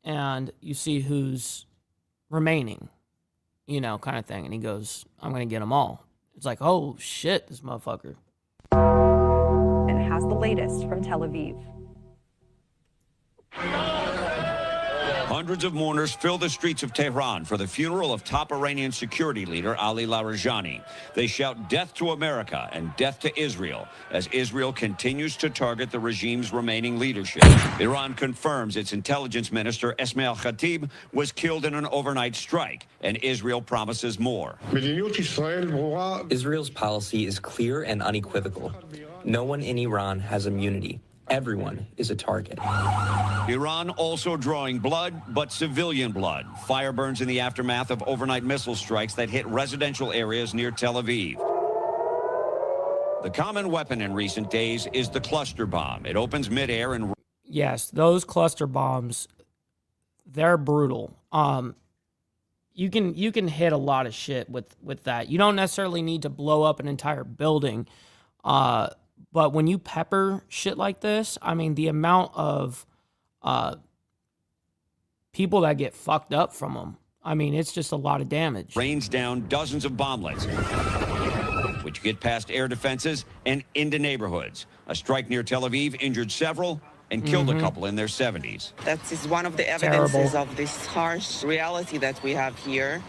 and you see who's remaining, you know, kind of thing. And he goes, I'm going to get them all. It's like, oh, shit, this motherfucker. And has the latest from Tel Aviv. Hundreds of mourners fill the streets of Tehran for the funeral of top Iranian security leader Ali Larijani. They shout death to America and death to Israel as Israel continues to target the regime's remaining leadership. Iran confirms its intelligence minister, Esmail Khatib, was killed in an overnight strike, and Israel promises more. Israel's policy is clear and unequivocal. No one in Iran has immunity. Everyone is a target. Iran also drawing blood, but civilian blood. Fire burns in the aftermath of overnight missile strikes that hit residential areas near Tel Aviv. The common weapon in recent days is the cluster bomb. It opens midair and... Yes, those cluster bombs, they're brutal. You can hit a lot of shit with that. You don't necessarily need to blow up an entire building. But when you pepper shit like this, I mean, the amount of people that get fucked up from them, I mean, it's just a lot of damage. Rains down dozens of bomblets, which get past air defenses and into neighborhoods. A strike near Tel Aviv injured several and killed a couple in their 70s. That is one of the evidences of this harsh reality that we have here.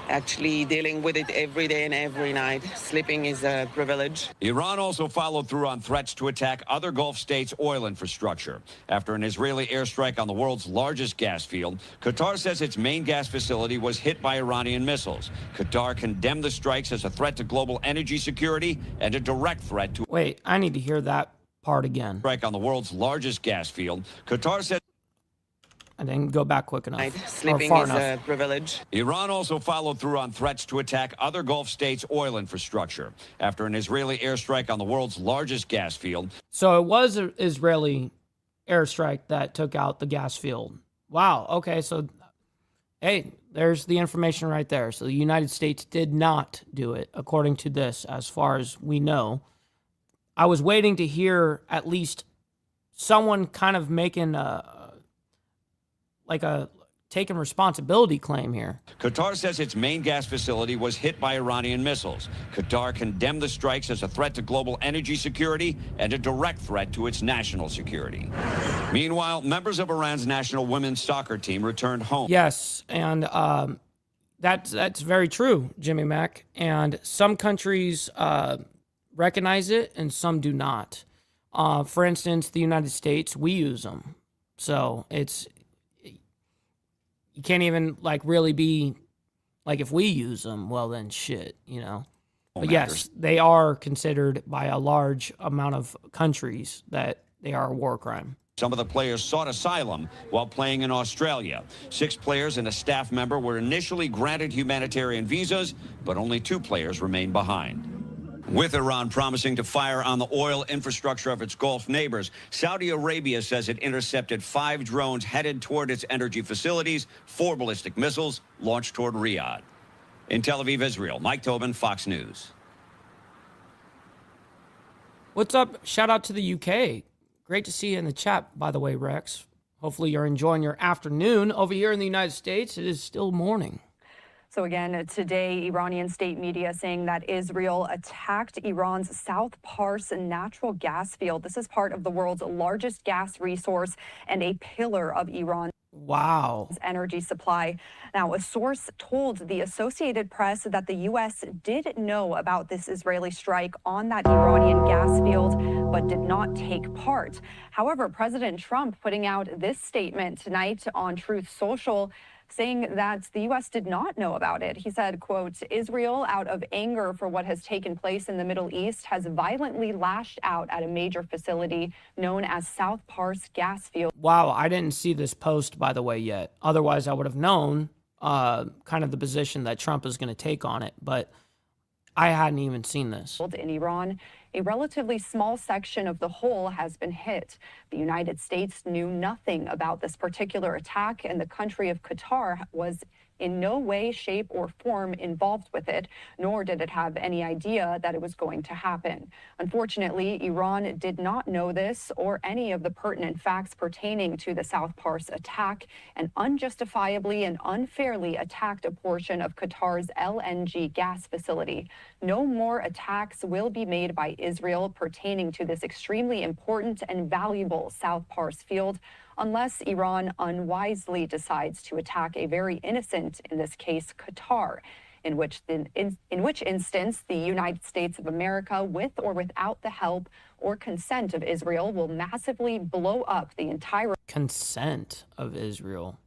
Actually dealing with it every day and every night. Sleeping is a privilege. Iran also followed through on threats to attack other Gulf states' oil infrastructure. After an Israeli airstrike on the world's largest gas field, Qatar says its main gas facility was hit by Iranian missiles. Qatar condemned the strikes as a threat to global energy security and a direct threat to... Wait, I need to hear that part again. Strike on the world's largest gas field. Qatar said... I didn't go back quick enough. Sleeping is a privilege. Iran also followed through on threats to attack other Gulf states' oil infrastructure after an Israeli airstrike on the world's largest gas field. So it was an Israeli airstrike that took out the gas field. Wow. Okay. So, hey, there's the information right there. So the United States did not do it, according to this, as far as we know. I was waiting to hear at least someone kind of making a taking responsibility claim here. Qatar says its main gas facility was hit by Iranian missiles. Qatar condemned the strikes as a threat to global energy security and a direct threat to its national security. Meanwhile, members of Iran's national women's soccer team returned home. Yes, and that's very true, Jimmy Mack. And some countries recognize it and some do not. For instance, the United States, we use them. So you can't even really be like, if we use them, well then shit, you know. But yes, they are considered by a large amount of countries that they are a war crime. Some of the players sought asylum while playing in Australia. 6 players and a staff member were initially granted humanitarian visas, but only 2 players remain behind. With Iran promising to fire on the oil infrastructure of its Gulf neighbors, Saudi Arabia says it intercepted 5 drones headed toward its energy facilities, 4 ballistic missiles launched toward Riyadh. In Tel Aviv, Israel, Mike Tobin, Fox News. What's up? Shout out to the UK. Great to see you in the chat, by the way, Rex. Hopefully you're enjoying your afternoon. Over here in the United States, it is still morning. So again, today, Iranian state media saying that Israel attacked Iran's South Pars natural gas field. This is part of the world's largest gas resource and a pillar of Iran's energy supply. Now, a source told the Associated Press that the U.S. did know about this Israeli strike on that Iranian gas field, but did not take part. However, President Trump putting out this statement tonight on Truth Social, saying that the U.S. did not know about it. He said, quote, Israel, out of anger for what has taken place in the Middle East, has violently lashed out at a major facility known as South Pars gas field. Wow, I didn't see this post, by the way, yet. Otherwise, I would have known kind of the position that Trump is going to take on it, but I hadn't even seen this. In Iran, a relatively small section of the whole has been hit. The United States knew nothing about this particular attack, and the country of Qatar was in no way, shape, or form involved with it, nor did it have any idea that it was going to happen. Unfortunately, Iran did not know this or any of the pertinent facts pertaining to the South Pars attack and unjustifiably and unfairly attacked a portion of Qatar's LNG gas facility. No more attacks will be made by Israel pertaining to this extremely important and valuable South Pars field unless Iran unwisely decides to attack a very innocent, in this case, Qatar, in which instance the United States of America, with or without the help or consent of Israel, will massively blow up the entire consent of Israel.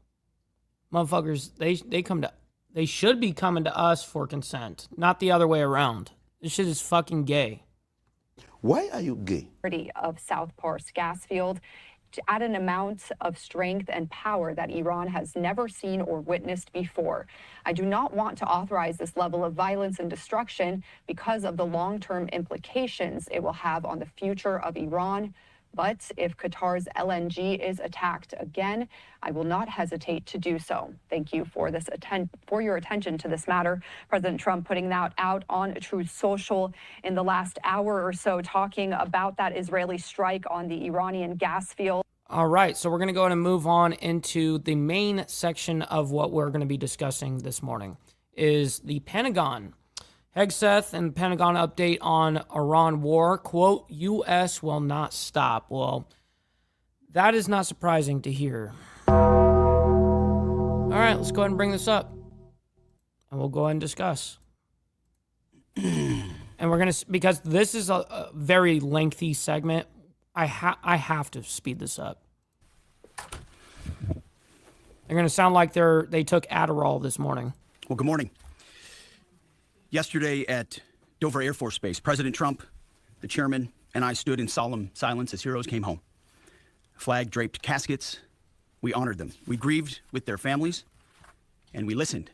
Motherfuckers, they should be coming to us for consent, not the other way around. This shit is fucking gay. Why are you gay? Of South Pars gas field at an amount of strength and power that Iran has never seen or witnessed before. I do not want to authorize this level of violence and destruction because of the long-term implications it will have on the future of Iran. But if Qatar's LNG is attacked again, I will not hesitate to do so. Thank you for your attention to this matter. President Trump putting that out on Truth Social in the last hour or so, talking about that Israeli strike on the Iranian gas field. All right, so we're going to go ahead and move on into the main section of what we're going to be discussing this morning is the Pentagon. Hegseth and Pentagon update on Iran war. Quote, U.S. will not stop. Well, that is not surprising to hear. All right, let's go ahead and bring this up. And we'll go ahead and discuss. And we're going to, because this is a very lengthy segment, I have to speed this up. They're going to sound like they took Adderall this morning. Well, good morning. Yesterday at Dover Air Force Base, President Trump, the chairman, and I stood in solemn silence as heroes came home. Flag-draped caskets, we honored them. We grieved with their families, and we listened.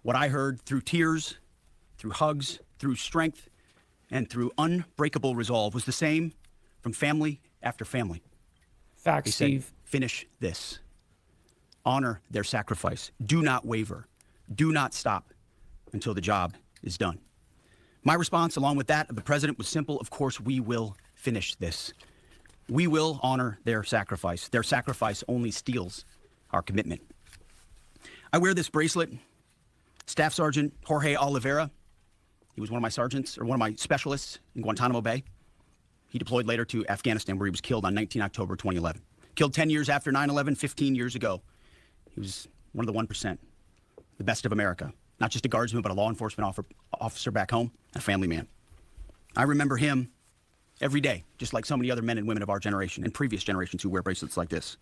What I heard through tears, through hugs, through strength, and through unbreakable resolve was the same from family after family. Facts, Steve. Said, finish this. Honor their sacrifice. Do not waver. Do not stop until the job is done. My response, along with that of the president, was simple. Of course, we will finish this. We will honor their sacrifice. Their sacrifice only steals our commitment. I wear this bracelet. Staff Sergeant Jorge Oliveira, he was one of my sergeants, or one of my specialists in Guantanamo Bay. He deployed later to Afghanistan, where he was killed on 19 October 2011. Killed 10 years after 9/11, 15 years ago. He was one of the 1%, the best of America. Not just a guardsman, but a law enforcement officer back home, a family man. I remember him every day, just like so many other men and women of our generation and previous generations who wear bracelets like this.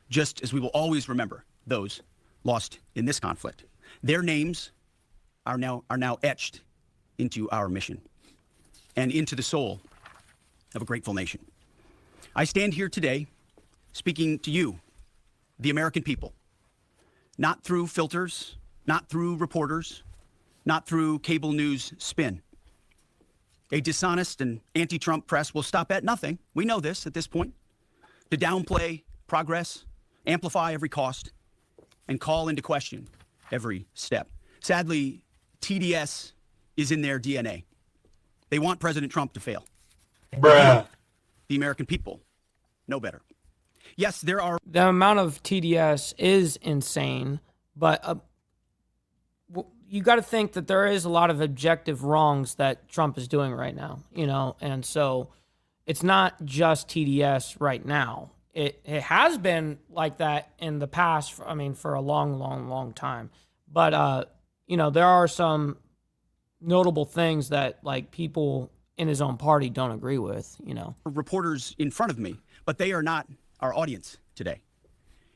Just as we will always remember those lost in this conflict. Their names are now etched into our mission and into the soul of a grateful nation. I stand here today speaking to you, the American people, not through filters, not through reporters, not through cable news spin. A dishonest and anti-Trump press will stop at nothing. We know this at this point. To downplay progress, amplify every cost, and call into question every step. Sadly, TDS is in their DNA. They want President Trump to fail. Bruh. The American people know better. Yes, there are... The amount of TDS is insane, but you got to think that there is a lot of objective wrongs that Trump is doing right now, you know, and so it's not just TDS right now. It has been like that in the past, for a long time. But, you know, there are some notable things that, like, people in his own party don't agree with, you know. Reporters in front of me, but they are not our audience today.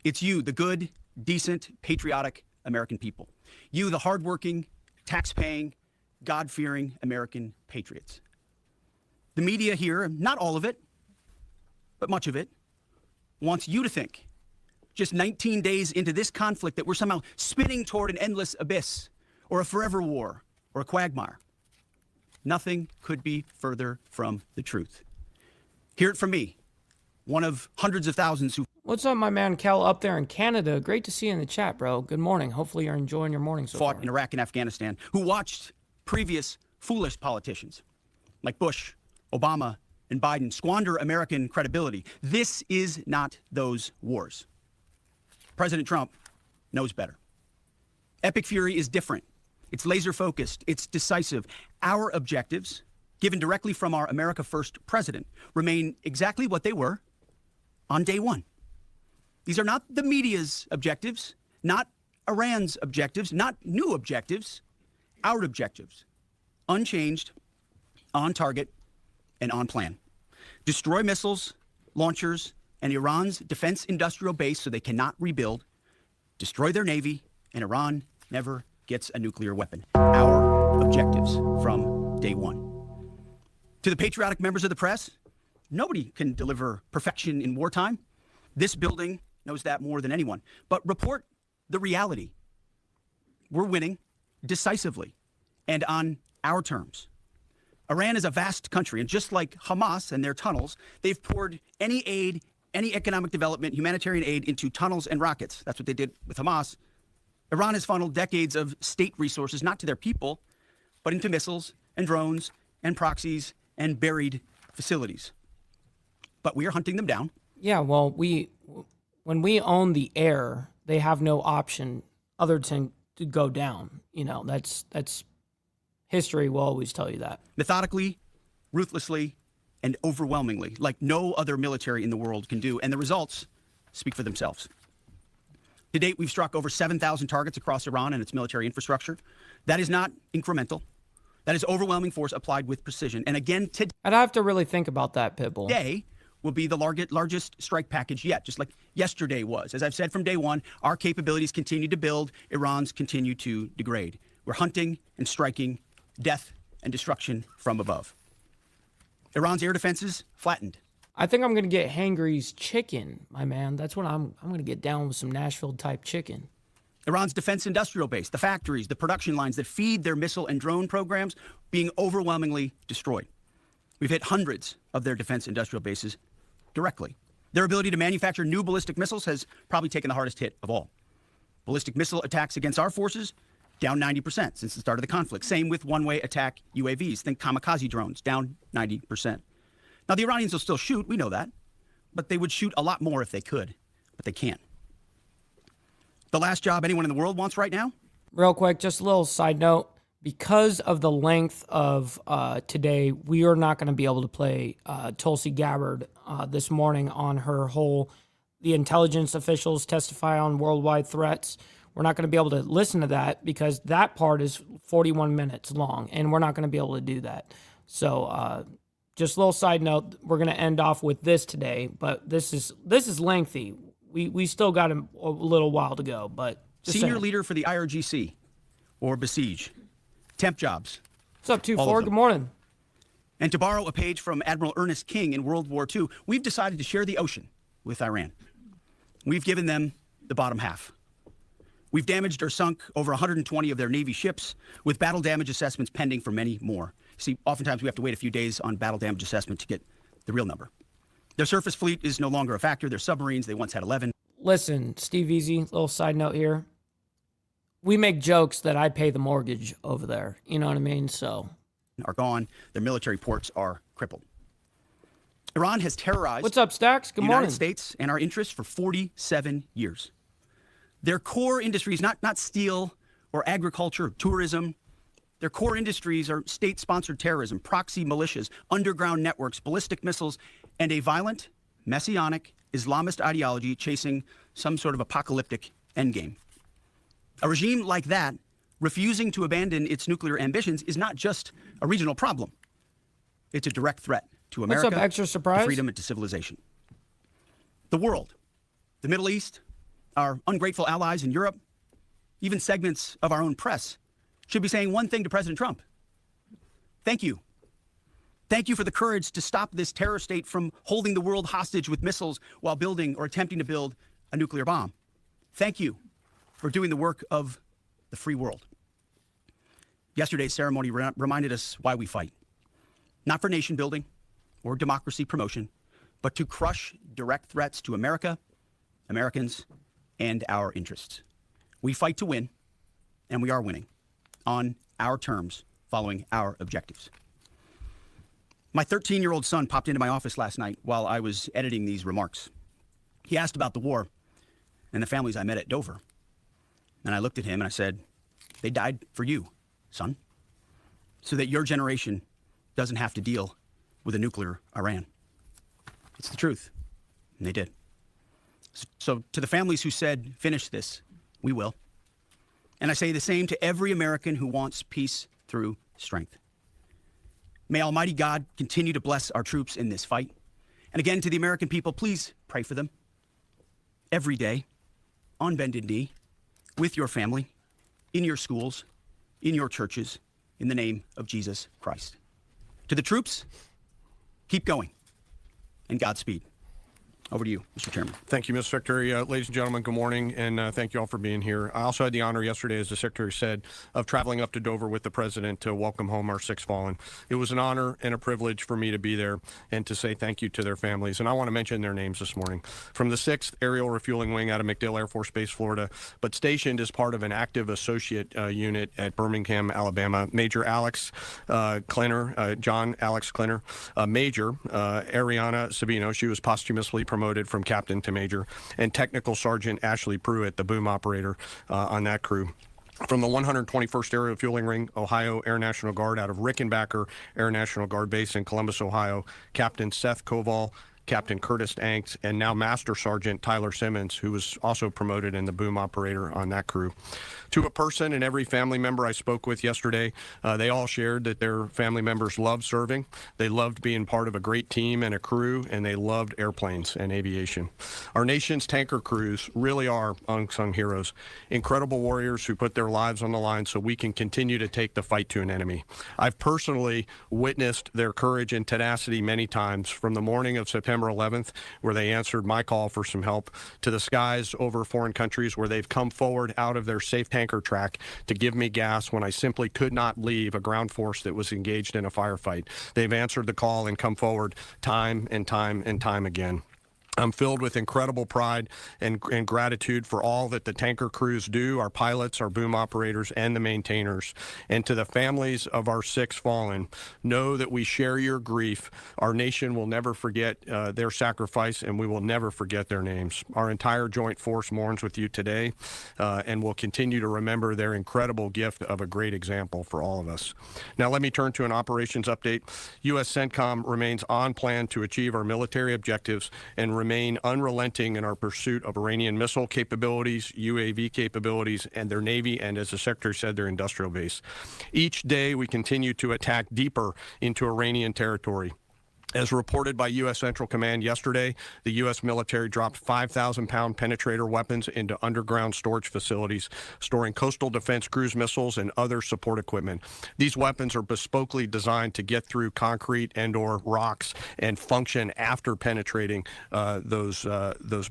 It's you, the good, decent, patriotic American people. You, the hardworking, tax-paying, God-fearing American patriots. The media here, not all of it, but much of it, wants you to think, just 19 days into this conflict, that we're somehow spinning toward an endless abyss or a forever war or a quagmire. Nothing could be further from the truth. Hear it from me, one of hundreds of thousands who... What's up, my man Cal up there in Canada? Great to see you in the chat, bro. Good morning. Hopefully you're enjoying your morning so fought far. in Iraq and Afghanistan, who watched previous foolish politicians like Bush, Obama, and Biden squander American credibility. This is not those wars. President Trump knows better. Epic Fury is different. It's laser focused. It's decisive. Our objectives, given directly from our America First president, remain exactly what they were on day one. These are not the media's objectives, not Iran's objectives, not new objectives, our objectives. Unchanged, on target, and on plan. Destroy missiles, launchers, and Iran's defense industrial base so they cannot rebuild. Destroy their navy, and Iran never gets a nuclear weapon. Our objectives from day one. To the patriotic members of the press, nobody can deliver perfection in wartime. This building knows that more than anyone. But report the reality. We're winning decisively and on our terms. Iran is a vast country, and just like Hamas and their tunnels, they've poured any aid, any economic development, humanitarian aid into tunnels and rockets. That's what they did with Hamas. Iran has funneled decades of state resources, not to their people, but into missiles and drones and proxies and buried facilities. But we are hunting them down. Yeah, well, when we own the air, they have no option other than to go down. You know, that's history will always tell you that. Methodically, ruthlessly, and overwhelmingly, like no other military in the world can do. And the results speak for themselves. To date, we've struck over 7,000 targets across Iran and its military infrastructure. That is not incremental. That is overwhelming force applied with precision. And again, today... I'd have to really think about that, Pitbull. Today will be the largest strike package yet, just like yesterday was. As I've said from day one, our capabilities continue to build. Iran's continue to degrade. We're hunting and striking death and destruction from above. Iran's air defenses flattened. I think I'm going to get Hangry's chicken, my man. That's what I'm going to get down with some Nashville-type chicken. Iran's defense industrial base, the factories, the production lines that feed their missile and drone programs, being overwhelmingly destroyed. We've hit hundreds of their defense industrial bases directly. Their ability to manufacture new ballistic missiles has probably taken the hardest hit of all. Ballistic missile attacks against our forces, down 90% since the start of the conflict. Same with one-way attack UAVs. Think kamikaze drones, down 90%. Now, the Iranians will still shoot, we know that, but they would shoot a lot more if they could, but they can't. The last job anyone in the world wants right now? Real quick, just a little side note. Because of the length of today, we are not going to be able to play Tulsi Gabbard this morning on her whole, the intelligence officials testify on worldwide threats. We're not going to be able to listen to that because that part is 41 minutes long, and we're not going to be able to do that. So just a little side note, we're going to end off with this today, but this is lengthy. We still got a little while to go, but just Senior saying. leader for the IRGC, or Besiege. Temp jobs. What's up, 2-4? Good morning. And to borrow a page from Admiral Ernest King in World War II, we've decided to share the ocean with Iran. We've given them the bottom half. We've damaged or sunk over 120 of their Navy ships, with battle damage assessments pending for many more. See, oftentimes we have to wait a few days on battle damage assessment to get the real number. Their surface fleet is no longer a factor. Their submarines, they once had 11. Listen, Steve Easy, little side note here. We make jokes that I pay the mortgage over there. You know what I mean? So are gone. Their military ports are crippled. Iran has terrorized. What's up, Stacks? Good the morning. United States and our interests for 47 years. Their core industries, not steel or agriculture, or tourism. Their core industries are state-sponsored terrorism, proxy militias, underground networks, ballistic missiles, and a violent, messianic, Islamist ideology chasing some sort of apocalyptic endgame. A regime like that, refusing to abandon its nuclear ambitions, is not just a regional problem. It's a direct threat to America, What's up, extra surprise? to freedom, and to civilization. The world, the Middle East, our ungrateful allies in Europe, even segments of our own press, should be saying one thing to President Trump. Thank you. Thank you for the courage to stop this terror state from holding the world hostage with missiles while building or attempting to build a nuclear bomb. Thank you for doing the work of the free world. Yesterday's ceremony reminded us why we fight. Not for nation building or democracy promotion, but to crush direct threats to America, Americans, and our interests. We fight to win, and we are winning on our terms, following our objectives. My 13-year-old son popped into my office last night while I was editing these remarks. He asked about the war and the families I met at Dover. And I looked at him and I said, they died for you, son, so that your generation doesn't have to deal with a nuclear Iran. It's the truth, and they did. So to the families who said, finish this, we will. And I say the same to every American who wants peace through strength. May Almighty God continue to bless our troops in this fight. And again, to the American people, please pray for them every day, on bended knee, with your family, in your schools, in your churches, in the name of Jesus Christ. To the troops, keep going, and Godspeed. Over to you, Mr. Chairman. Thank you, Mr. Secretary. Ladies and gentlemen, good morning, and thank you all for being here. I also had the honor yesterday, as the Secretary said, of traveling up to Dover with the President to welcome home our 6 fallen. It was an honor and a privilege for me to be there and to say thank you to their families, and I want to mention their names this morning. From the 6th Aerial Refueling Wing out of MacDill Air Force Base, Florida, but stationed as part of an active associate unit at Birmingham, Alabama, Major Alex Klenner, John Alex Klenner, Major Ariana Sabino, she was posthumously promoted from captain to major, and Technical Sergeant Ashley Pruitt, the boom operator on that crew. From the 121st Aerial Refueling Ring, Ohio Air National Guard out of Rickenbacker Air National Guard Base in Columbus, Ohio, Captain Seth Koval, Captain Curtis Anks, and now Master Sergeant Tyler Simmons, who was also promoted in the boom operator on that crew. To a person and every family member I spoke with yesterday, they all shared that their family members loved serving, they loved being part of a great team and a crew, and they loved airplanes and aviation. Our nation's tanker crews really are unsung heroes, incredible warriors who put their lives on the line so we can continue to take the fight to an enemy. I've personally witnessed their courage and tenacity many times, from the morning of September 11th, where they answered my call for some help, to the skies over foreign countries where they've come forward out of their safe tanker track to give me gas when I simply could not leave a ground force that was engaged in a firefight. They've answered the call and come forward time and time and time again. I'm filled with incredible pride and gratitude for all that the tanker crews do, our pilots, our boom operators, and the maintainers. And to the families of our 6 fallen, know that we share your grief. Our nation will never forget their sacrifice, and we will never forget their names. Our entire joint force mourns with you today, and will continue to remember their incredible gift of a great example for all of us. Now let me turn to an operations update. U.S. CENTCOM remains on plan to achieve our military objectives and remain unrelenting in our pursuit of Iranian missile capabilities, UAV capabilities, and their Navy, and as the Secretary said, their industrial base. Each day we continue to attack deeper into Iranian territory. As reported by U.S. Central Command yesterday, the U.S. military dropped 5,000-pound penetrator weapons into underground storage facilities, storing coastal defense cruise missiles and other support equipment. These weapons are bespokely designed to get through concrete and/or rocks and function after penetrating those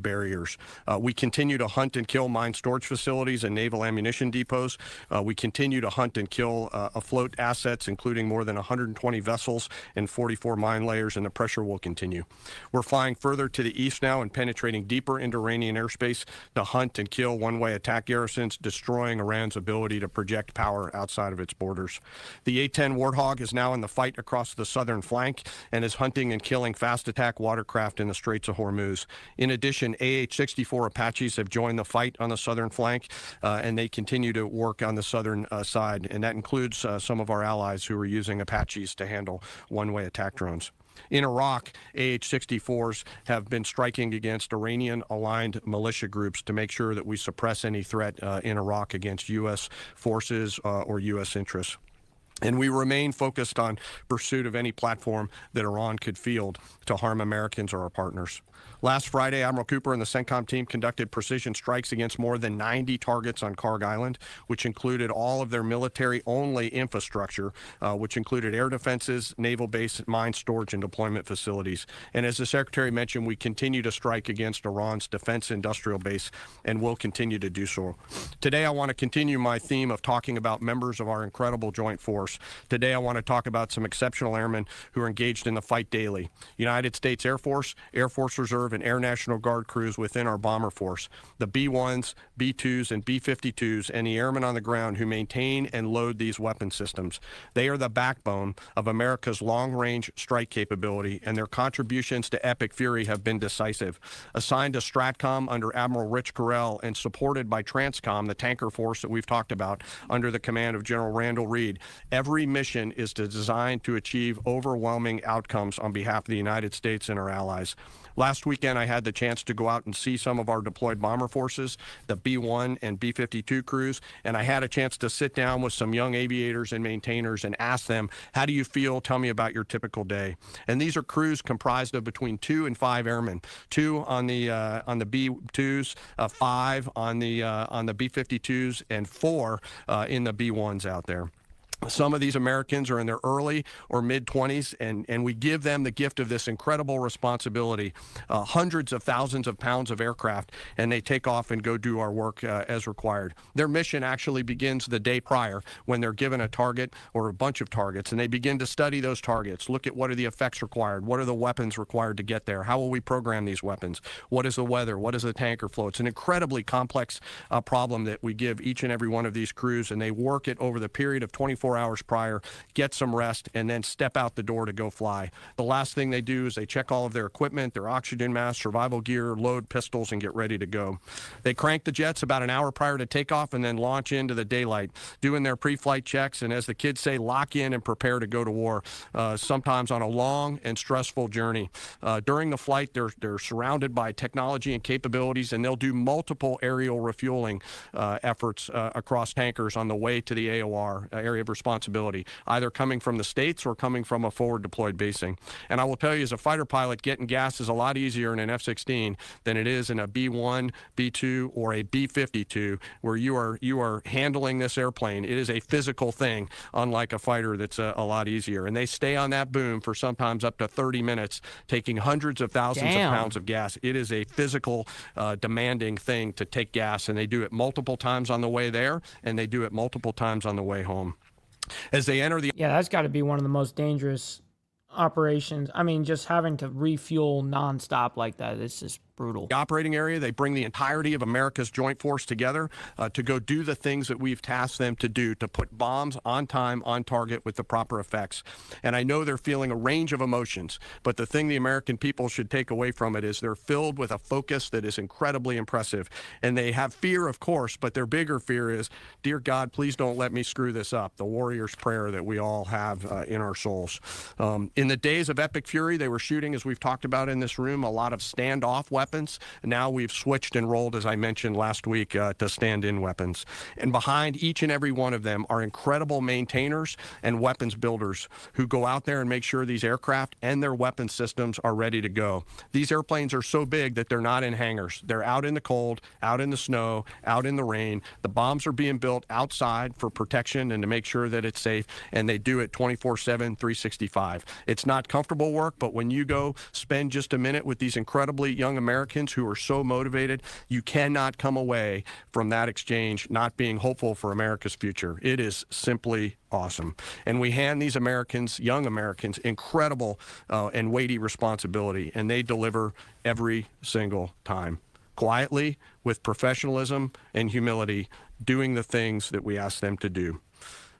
barriers. We continue to hunt and kill mine storage facilities and naval ammunition depots. We continue to hunt and kill afloat assets, including more than 120 vessels and 44 mine layers, and the pressure will continue. We're flying further to the east now and penetrating deeper into Iranian airspace to hunt and kill one-way attack garrisons, destroying Iran's ability to project power outside of its borders. The A-10 Warthog is now in the fight across the southern flank and is hunting and killing fast attack watercraft in the Straits of Hormuz. In addition, AH-64 Apaches have joined the fight on the southern flank, and they continue to work on the southern side, and that includes some of our allies who are using Apaches to handle one-way attack drones. In Iraq, AH-64s have been striking against Iranian-aligned militia groups to make sure that we suppress any threat in Iraq against U.S. forces or U.S. interests. And we remain focused on pursuit of any platform that Iran could field to harm Americans or our partners. Last Friday, Admiral Cooper and the CENTCOM team conducted precision strikes against more than 90 targets on Karg Island, which included all of their military-only infrastructure, which included air defenses, naval base, mine storage, and deployment facilities. And as the Secretary mentioned, we continue to strike against Iran's defense industrial base and will continue to do so. Today, I want to continue my theme of talking about members of our incredible joint force Force. Today, I want to talk about some exceptional airmen who are engaged in the fight daily. United States Air Force, Air Force Reserve, and Air National Guard crews within our bomber force, the B-1s, B-2s, and B-52s, and the airmen on the ground who maintain and load these weapon systems. They are the backbone of America's long-range strike capability, and their contributions to Epic Fury have been decisive. Assigned to STRATCOM under Admiral Rich Correll and supported by TRANSCOM, the tanker force that we've talked about, under the command of General Randall Reed, every mission is designed to achieve overwhelming outcomes on behalf of the United States and our allies. Last weekend, I had the chance to go out and see some of our deployed bomber forces, the B-1 and B-52 crews, and I had a chance to sit down with some young aviators and maintainers and ask them, how do you feel? Tell me about your typical day. And these are crews comprised of between 2 and 5 airmen, 2 on the B-2s, 5 on the B-52s, and 4 in the B-1s out there. Some of these Americans are in their early or mid-20s, and we give them the gift of this incredible responsibility, hundreds of thousands of pounds of aircraft, and they take off and go do our work as required. Their mission actually begins the day prior when they're given a target or a bunch of targets, and they begin to study those targets, look at what are the effects required, what are the weapons required to get there, how will we program these weapons, what is the weather, what is the tanker flow. It's an incredibly complex problem that we give each and every one of these crews, and they work it over the period of 24 hours prior, get some rest, and then step out the door to go fly. The last thing they do is they check all of their equipment, their oxygen mask, survival gear, load pistols, and get ready to go. They crank the jets about an hour prior to takeoff and then launch into the daylight, doing their pre-flight checks, and as the kids say, lock in and prepare to go to war, sometimes on a long and stressful journey. During the flight, they're surrounded by technology and capabilities, and they'll do multiple aerial refueling efforts across tankers on the way to the AOR, area of responsibility, either coming from the States or coming from a forward deployed basing. And I will tell you, as a fighter pilot, getting gas is a lot easier in an F-16 than it is in a B-1, B-2, or a B-52, where you are handling this airplane. It is a physical thing, unlike a fighter that's a lot easier. And they stay on that boom for sometimes up to 30 minutes, taking hundreds of thousands of pounds of gas. It is a physical, demanding thing to take gas, and they do it multiple times on the way there, and they do it multiple times on the way home. As they enter the... Yeah, that's got to be one of the most dangerous operations. I mean, just having to refuel nonstop like that, it's just brutal. The operating area, they bring the entirety of America's joint force together to go do the things that we've tasked them to do, to put bombs on time, on target, with the proper effects. And I know they're feeling a range of emotions, but the thing the American people should take away from it is they're filled with a focus that is incredibly impressive. And they have fear, of course, but their bigger fear is, dear God, please don't let me screw this up, the warrior's prayer that we all have in our souls. In the days of Epic Fury, they were shooting, as we've talked about in this room, a lot of standoff weapons. Now we've switched and rolled, as I mentioned last week, to stand-in weapons. And behind each and every one of them are incredible maintainers and weapons builders who go out there and make sure these aircraft and their weapon systems are ready to go. These airplanes are so big that they're not in hangars. They're out in the cold, out in the snow, out in the rain. The bombs are being built outside for protection and to make sure that it's safe, and they do it 24/7, 365. It's not comfortable work, but when you go spend just a minute with these incredibly young Americans who are so motivated, you cannot come away from that exchange not being hopeful for America's future. It is simply awesome. And we hand these Americans, young Americans, incredible and weighty responsibility, and they deliver every single time. Quietly, with professionalism and humility, doing the things that we ask them to do.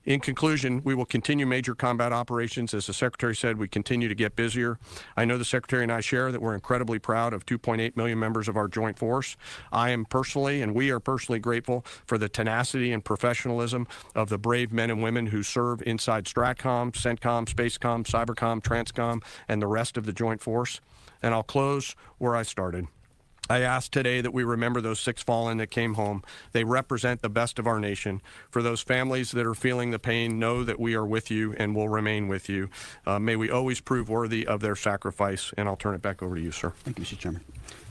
In conclusion, we will continue major combat operations. As the Secretary said, we continue to get busier. I know the Secretary and I share that we're incredibly proud of 2.8 million members of our joint force. I am personally, and we are personally grateful for the tenacity and professionalism of the brave men and women who serve inside STRATCOM, CENTCOM, SpaceCom, CyberCom, TRANSCOM, and the rest of the joint force. And I'll close where I started. I ask today that we remember those 6 fallen that came home. They represent the best of our nation. For those families that are feeling the pain, know that we are with you and will remain with you. May we always prove worthy of their sacrifice. And I'll turn it back over to you, sir. Thank you, Mr. Chairman.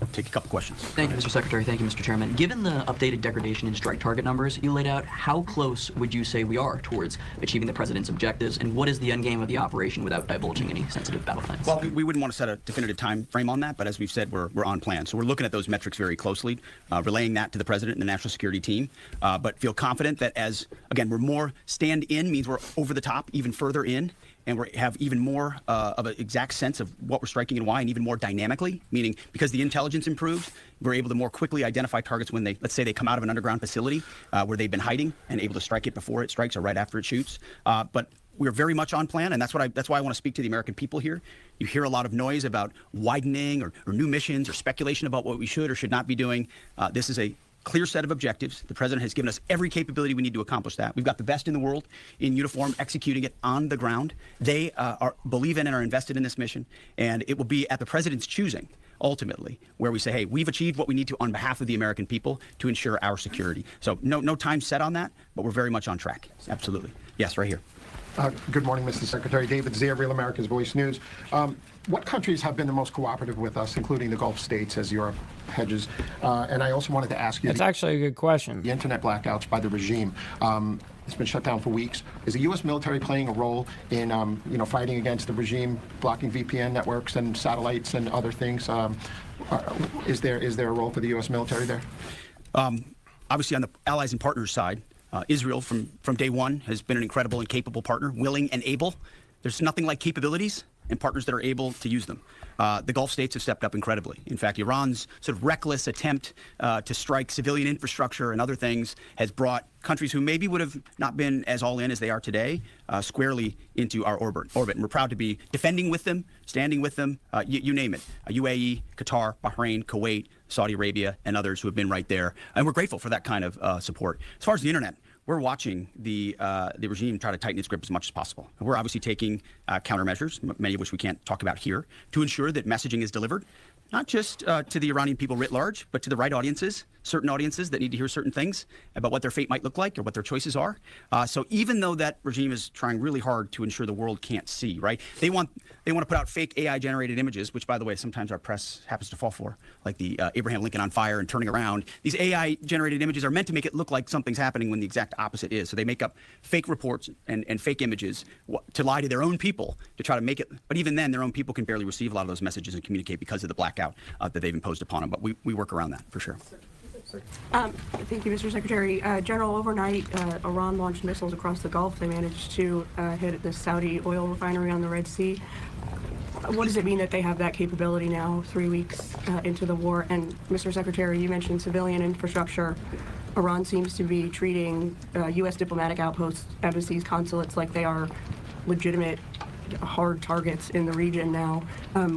I'll take a couple questions. Thank you, Mr. Secretary. Thank you, Mr. Chairman. Given the updated degradation in strike target numbers you laid out, how close would you say we are towards achieving the President's objectives, and what is the endgame of the operation without divulging any sensitive battle plans? Well, we wouldn't want to set a definitive time frame on that, but as we've said, we're on plan. So we're looking looking at those metrics very closely, relaying that to the president and the national security team, but feel confident that as, again, we're more stand in means we're over the top, even further in, and we have even more of an exact sense of what we're striking and why, and even more dynamically, meaning because the intelligence improved, we're able to more quickly identify targets when they, let's say they come out of an underground facility where they've been hiding, and able to strike it before it strikes or right after it shoots. But we're very much on plan, and that's why I want to speak to the American people here. You hear a lot of noise about widening or new missions or speculation about what we should or should not be doing. This is a clear set of objectives. The president has given us every capability we need to accomplish that. We've got the best in the world in uniform executing it on the ground. They believe in and are invested in this mission, and it will be at the president's choosing, ultimately, where we say, hey, we've achieved what we need to on behalf of the American people to ensure our security. So no time set on that, but we're very much on track. Absolutely. Yes, right here. Good morning, Mr. Secretary. David Zier, Real America's Voice News. What countries have been the most cooperative with us, including the Gulf states, as Europe hedges? And I also wanted to ask you... That's actually a good question. The internet blackouts by the regime. It's been shut down for weeks. Is the U.S. military playing a role in, fighting against the regime, blocking VPN networks and satellites and other things? Is there a role for the U.S. military there? Obviously, on the allies and partners side, Israel from day one has been an incredible and capable partner, willing and able. There's nothing like capabilities and partners that are able to use them. The Gulf states have stepped up incredibly. In fact, Iran's sort of reckless attempt to strike civilian infrastructure and other things has brought countries who maybe would have not been as all in as they are today squarely into our orbit. And we're proud to be defending with them, standing with them, you name it. UAE, Qatar, Bahrain, Kuwait, Saudi Arabia, and others who have been right there. And we're grateful for that kind of support. As far as the internet, we're watching the regime try to tighten its grip as much as possible. And we're obviously taking countermeasures, many of which we can't talk about here, to ensure that messaging is delivered, not just to the Iranian people writ large, but to the right audiences, certain audiences that need to hear certain things about what their fate might look like or what their choices are. So even though that regime is trying really hard to ensure the world can't see, right? They want to put out fake AI-generated images, which, by the way, sometimes our press happens to fall for, like the Abraham Lincoln on fire and turning around. These AI-generated images are meant to make it look like something's happening when the exact opposite is. So they make up fake reports and fake images to lie to their own people to try to make it. But even then, their own people can barely receive a lot of those messages and communicate because of the blackout that they've imposed upon them. But we work around that for sure. Thank you, Mr. Secretary. General, overnight, Iran launched missiles across the Gulf. They managed to hit the Saudi oil refinery on the Red Sea. What does it mean that they have that capability now, 3 weeks into the war? And, Mr. Secretary, you mentioned civilian infrastructure. Iran seems to be treating U.S. diplomatic outposts, embassies, consulates like they are legitimate hard targets in the region now.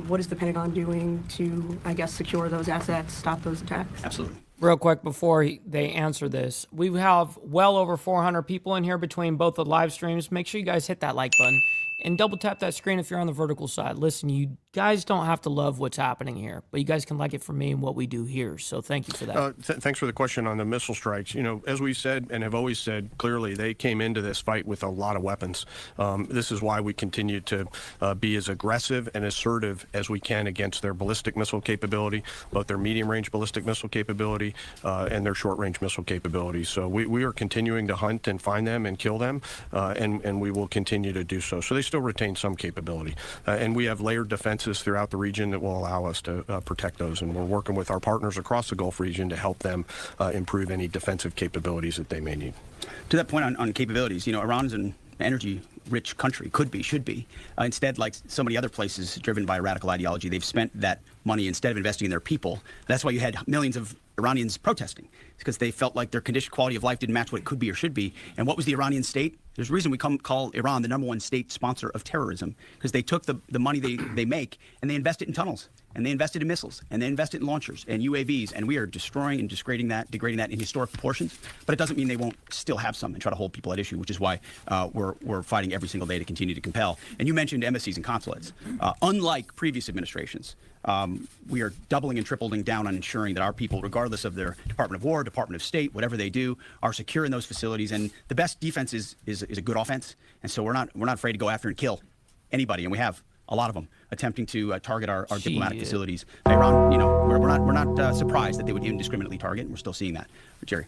What is the Pentagon doing to, I guess, secure those assets, stop those attacks? Absolutely. Real quick before they answer this, we have well over 400 people in here between both the live streams. Make sure you guys hit that like button and double tap that screen if you're on the vertical side. Listen, you guys don't have to love what's happening here, but you guys can like it for me and what we do here. So thank you for that. Thanks for the question on the missile strikes. You know, as we said and have always said clearly, they came into this fight with a lot of weapons. This is why we continue to be as aggressive and assertive as we can against their ballistic missile capability, both their medium-range ballistic missile capability and their short-range missile capability. So we are continuing to hunt and find them and kill them, and we will continue to do so. So they still retain some capability. And we have layered defenses throughout the region that will allow us to protect those. And we're working with our partners across the Gulf region to help them improve any defensive capabilities that they may need. To that point on capabilities, you know, Iran's an energy-rich country, could be, should be. Instead, like so many other places driven by radical ideology, they've spent that money instead of investing in their people. That's why you had millions of Iranians protesting. It's because they felt like their quality of life didn't match what it could be or should be. And what was the Iranian state? There's a reason we call Iran the #1 state sponsor of terrorism, because they took the money they make and they invest it in tunnels, and they invested in missiles, and they invested in launchers and UAVs, and we are destroying and degrading that in historic proportions. But it doesn't mean they won't still have some and try to hold people at issue, which is why we're fighting every single day to continue to compel. And you mentioned embassies and consulates. Unlike previous administrations, we are doubling and tripling down on ensuring that our people, regardless of their Department of War, Department of State, whatever they do, are secure in those facilities. And the best defense is a good offense. And so we're not afraid to go after and kill anybody, and we have a lot of them attempting to target our diplomatic facilities. Iran, you know, we're not surprised that they would indiscriminately target, and we're still seeing that. Jerry.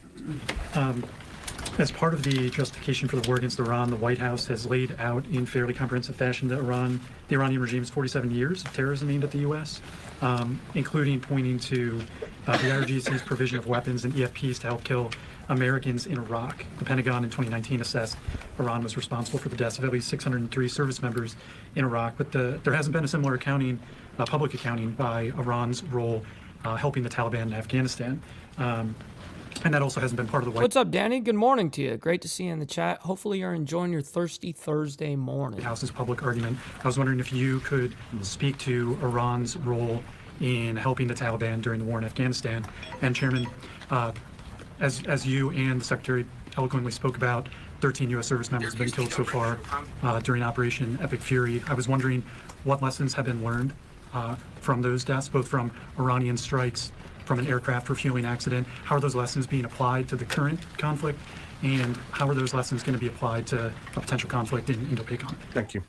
As part of the justification for the war against Iran, the White House has laid out in fairly comprehensive fashion the Iranian regime's 47 years of terrorism aimed at the U.S., including pointing to the IRGC's provision of weapons and EFPs to help kill Americans in Iraq. The Pentagon in 2019 assessed Iran was responsible for the deaths of at least 603 service members in Iraq, but there hasn't been a similar accounting, public accounting by Iran's role helping the Taliban in Afghanistan. And that also hasn't been part of the White What's up, Danny? Good morning to you. Great to see you in the chat. Hopefully you're enjoying your thirsty Thursday morning. House's public argument. I was wondering if you could speak to Iran's role in helping the Taliban during the war in Afghanistan. And Chairman, as you and the Secretary eloquently spoke about, 13 U.S. service members have been killed so far during Operation Epic Fury. I was wondering what lessons have been learned from those deaths, both from Iranian strikes, from an aircraft refueling accident. How are those lessons being applied to the current conflict, and how are those lessons going to be applied to a potential conflict in Indo-PACOM? Thank you.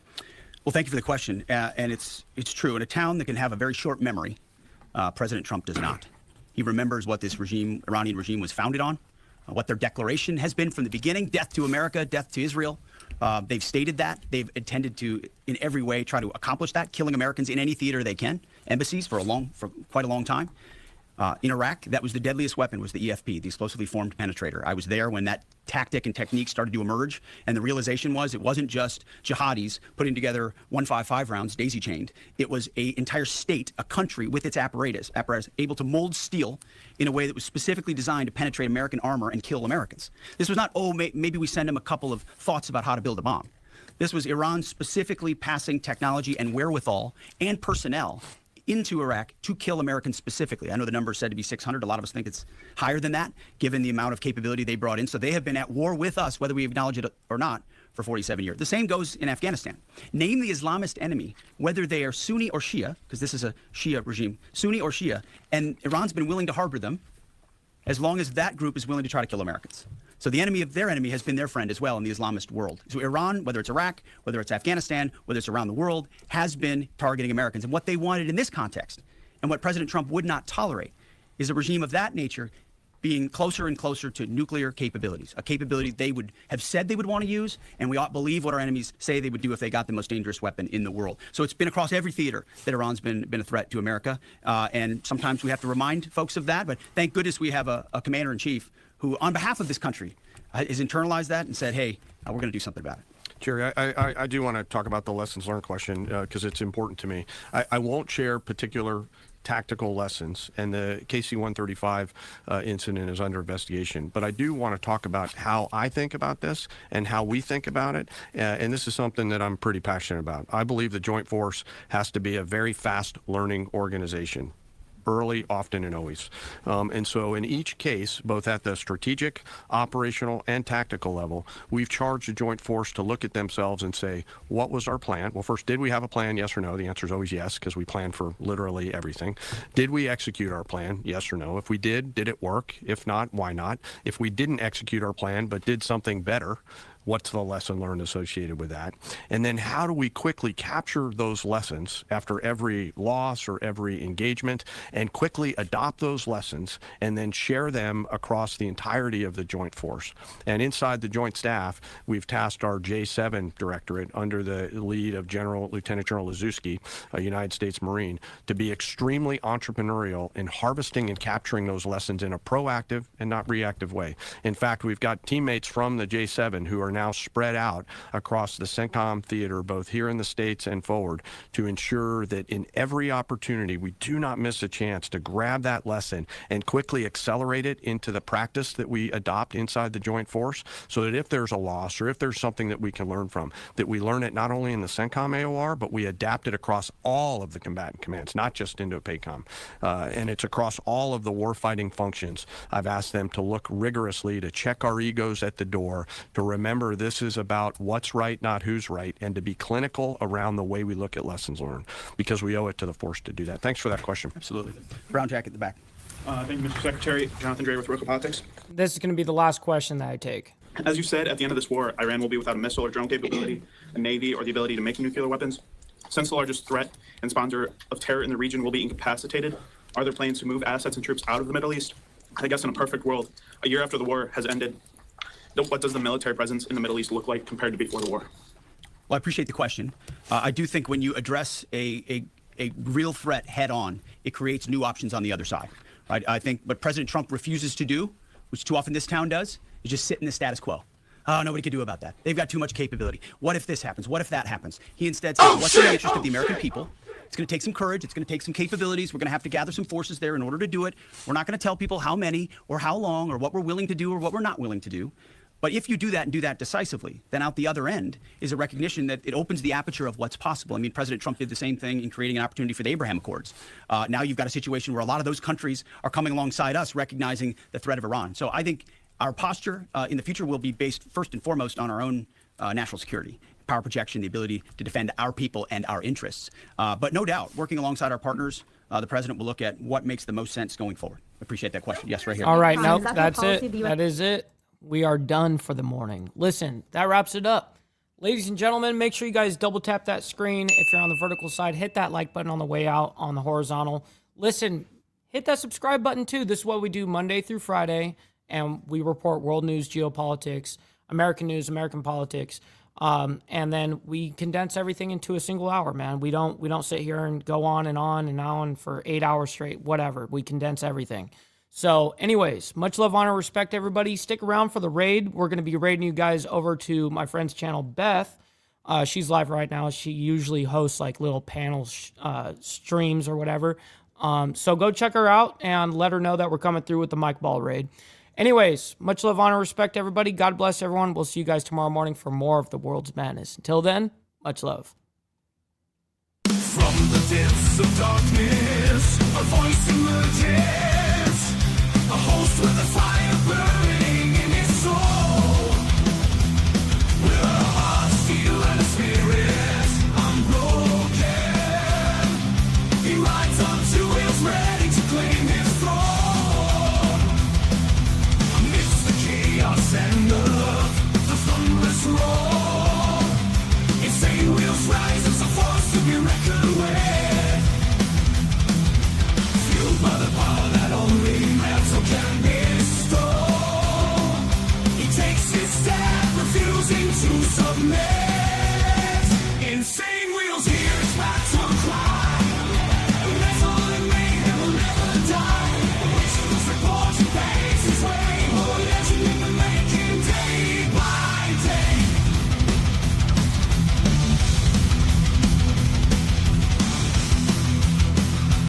Well, thank you for the question. And it's true. In a town that can have a very short memory, President Trump does not. He remembers what this regime, Iranian regime, was founded on, what their declaration has been from the beginning: death to America, death to Israel. They've stated that. They've intended to, in every way, try to accomplish that, killing Americans in any theater they can, embassies for quite a long time. In Iraq, that was the deadliest weapon, was the EFP, the explosively formed penetrator. I was there when that tactic and technique started to emerge, and the realization was it wasn't just jihadis putting together 155 rounds daisy-chained. It was an entire state, a country with its apparatus, able to mold steel in a way that was specifically designed to penetrate American armor and kill Americans. This was not, maybe we send them a couple of thoughts about how to build a bomb. This was Iran specifically passing technology and wherewithal and personnel into Iraq to kill Americans specifically. I know the number is said to be 600. A lot of us think it's higher than that, given the amount of capability they brought in. So they have been at war with us, whether we acknowledge it or not, for 47 years. The same goes in Afghanistan. Name the Islamist enemy, whether they are Sunni or Shia, because this is a Shia regime, Sunni or Shia, and Iran's been willing to harbor them as long as that group is willing to try to kill Americans. So the enemy of their enemy has been their friend as well in the Islamist world. So Iran, whether it's Iraq, whether it's Afghanistan, whether it's around the world, has been targeting Americans. And what they wanted in this context, and what President Trump would not tolerate, is a regime of that nature being closer and closer to nuclear capabilities, a capability they would have said they would want to use, and we ought to believe what our enemies say they would do if they got the most dangerous weapon in the world. So it's been across every theater that Iran's been a threat to America, and sometimes we have to remind folks of that, but thank goodness we have a commander-in-chief who, on behalf of this country, has internalized that and said, hey, we're going to do something about it. Jerry, I do want to talk about the lessons learned question because it's important to me. I won't share particular tactical lessons, and the KC-135 incident is under investigation. But I do want to talk about how I think about this and how we think about it. And this is something that I'm pretty passionate about. I believe the Joint Force has to be a very fast-learning organization. Early, often, and always. And so in each case, both at the strategic, operational, and tactical level, we've charged the Joint Force to look at themselves and say, what was our plan? Well, first, did we have a plan? Yes or no? The answer is always yes, because we plan for literally everything. Did we execute our plan? Yes or no? If we did it work? If not, why not? If we didn't execute our plan but did something better, what's the lesson learned associated with that? And then how do we quickly capture those lessons after every loss or every engagement and quickly adopt those lessons and then share them across the entirety of the Joint Force? And inside the Joint Staff, we've tasked our J7 Directorate under the lead of Lieutenant General Lazewski, a United States Marine, to be extremely entrepreneurial in harvesting and capturing those lessons in a proactive and not reactive way. In fact, we've got teammates from the J7 who are now spread out across the CENTCOM theater, both here in the States and forward, to ensure that in every opportunity we do not miss a chance to grab that lesson and quickly accelerate it into the practice that we adopt inside the Joint Force, so that if there's a loss or if there's something that we can learn from, that we learn it not only in the CENTCOM AOR, but we adapt it across all of the combatant commands, not just Indo-PACOM. And it's across all of the warfighting functions. I've asked them to look rigorously, to check our egos at the door, to remember this is about what's right, not who's right, and to be clinical around the way we look at lessons learned, because we owe it to the force to do that. Thanks for that question. Absolutely. Brown jacket at the back. Thank you, Mr. Secretary. Jonathan Dre with Roca Politics. This is going to be the last question that I take. As you said, at the end of this war, Iran will be without a missile or drone capability, a navy, or the ability to make nuclear weapons. Since the largest threat and sponsor of terror in the region will be incapacitated, are there plans to move assets and troops out of the Middle East? I guess in a perfect world, a year after the war has ended, what does the military presence in the Middle East look like compared to before the war? Well, I appreciate the question. I do think when you address a real threat head on, it creates new options on the other side. Right? I think what President Trump refuses to do, which too often this town does, is just sit in the status quo. Oh, nobody can do about that. They've got too much capability. What if this happens? What if that happens? He instead says, what's in the interest of the American people? It's going to take some courage. It's going to take some capabilities. We're going to have to gather some forces there in order to do it. We're not going to tell people how many or how long or what we're willing to do or what we're not willing to do. But if you do that and do that decisively, then out the other end is a recognition that it opens the aperture of what's possible. I mean, President Trump did the same thing in creating an opportunity for the Abraham Accords. Now you've got a situation where a lot of those countries are coming alongside us, recognizing the threat of Iran. So I think our posture in the future will be based first and foremost on our own national security, power projection, the ability to defend our people and our interests. But no doubt, working alongside our partners, the president will look at what makes the most sense going forward. Appreciate that question. Yes, right here. All right, nope, that's it. That is it. We are done for the morning. Listen, that wraps it up. Ladies and gentlemen, make sure you guys double tap that screen. If you're on the vertical side, hit that like button on the way out on the horizontal. Listen, hit that subscribe button too. This is what we do Monday through Friday, and we report world news, geopolitics, American news, American politics, and then we condense everything into a single hour, man. We don't sit here and go on and on for 8 hours straight, whatever. We condense everything. So anyways, much love, honor, respect, everybody. Stick around for the raid. We're going to be raiding you guys over to my friend's channel, Beth. She's live right now. She usually hosts like little panel streams or whatever. So go check her out and let her know that we're coming through with the Mike Ball raid. Anyways, much love, honor, respect, everybody. God bless everyone. We'll see you guys tomorrow morning for more of the world's madness. Until then, much love. From the depths of darkness, a voice emerges, a host with a fire burning in his soul. With a heart, steel, and a spirit unbroken, he rides on 2 wheels, ready to claim his throne. Amidst the chaos and the thunderous roar, insane wheels rise as a force to be reckoned with.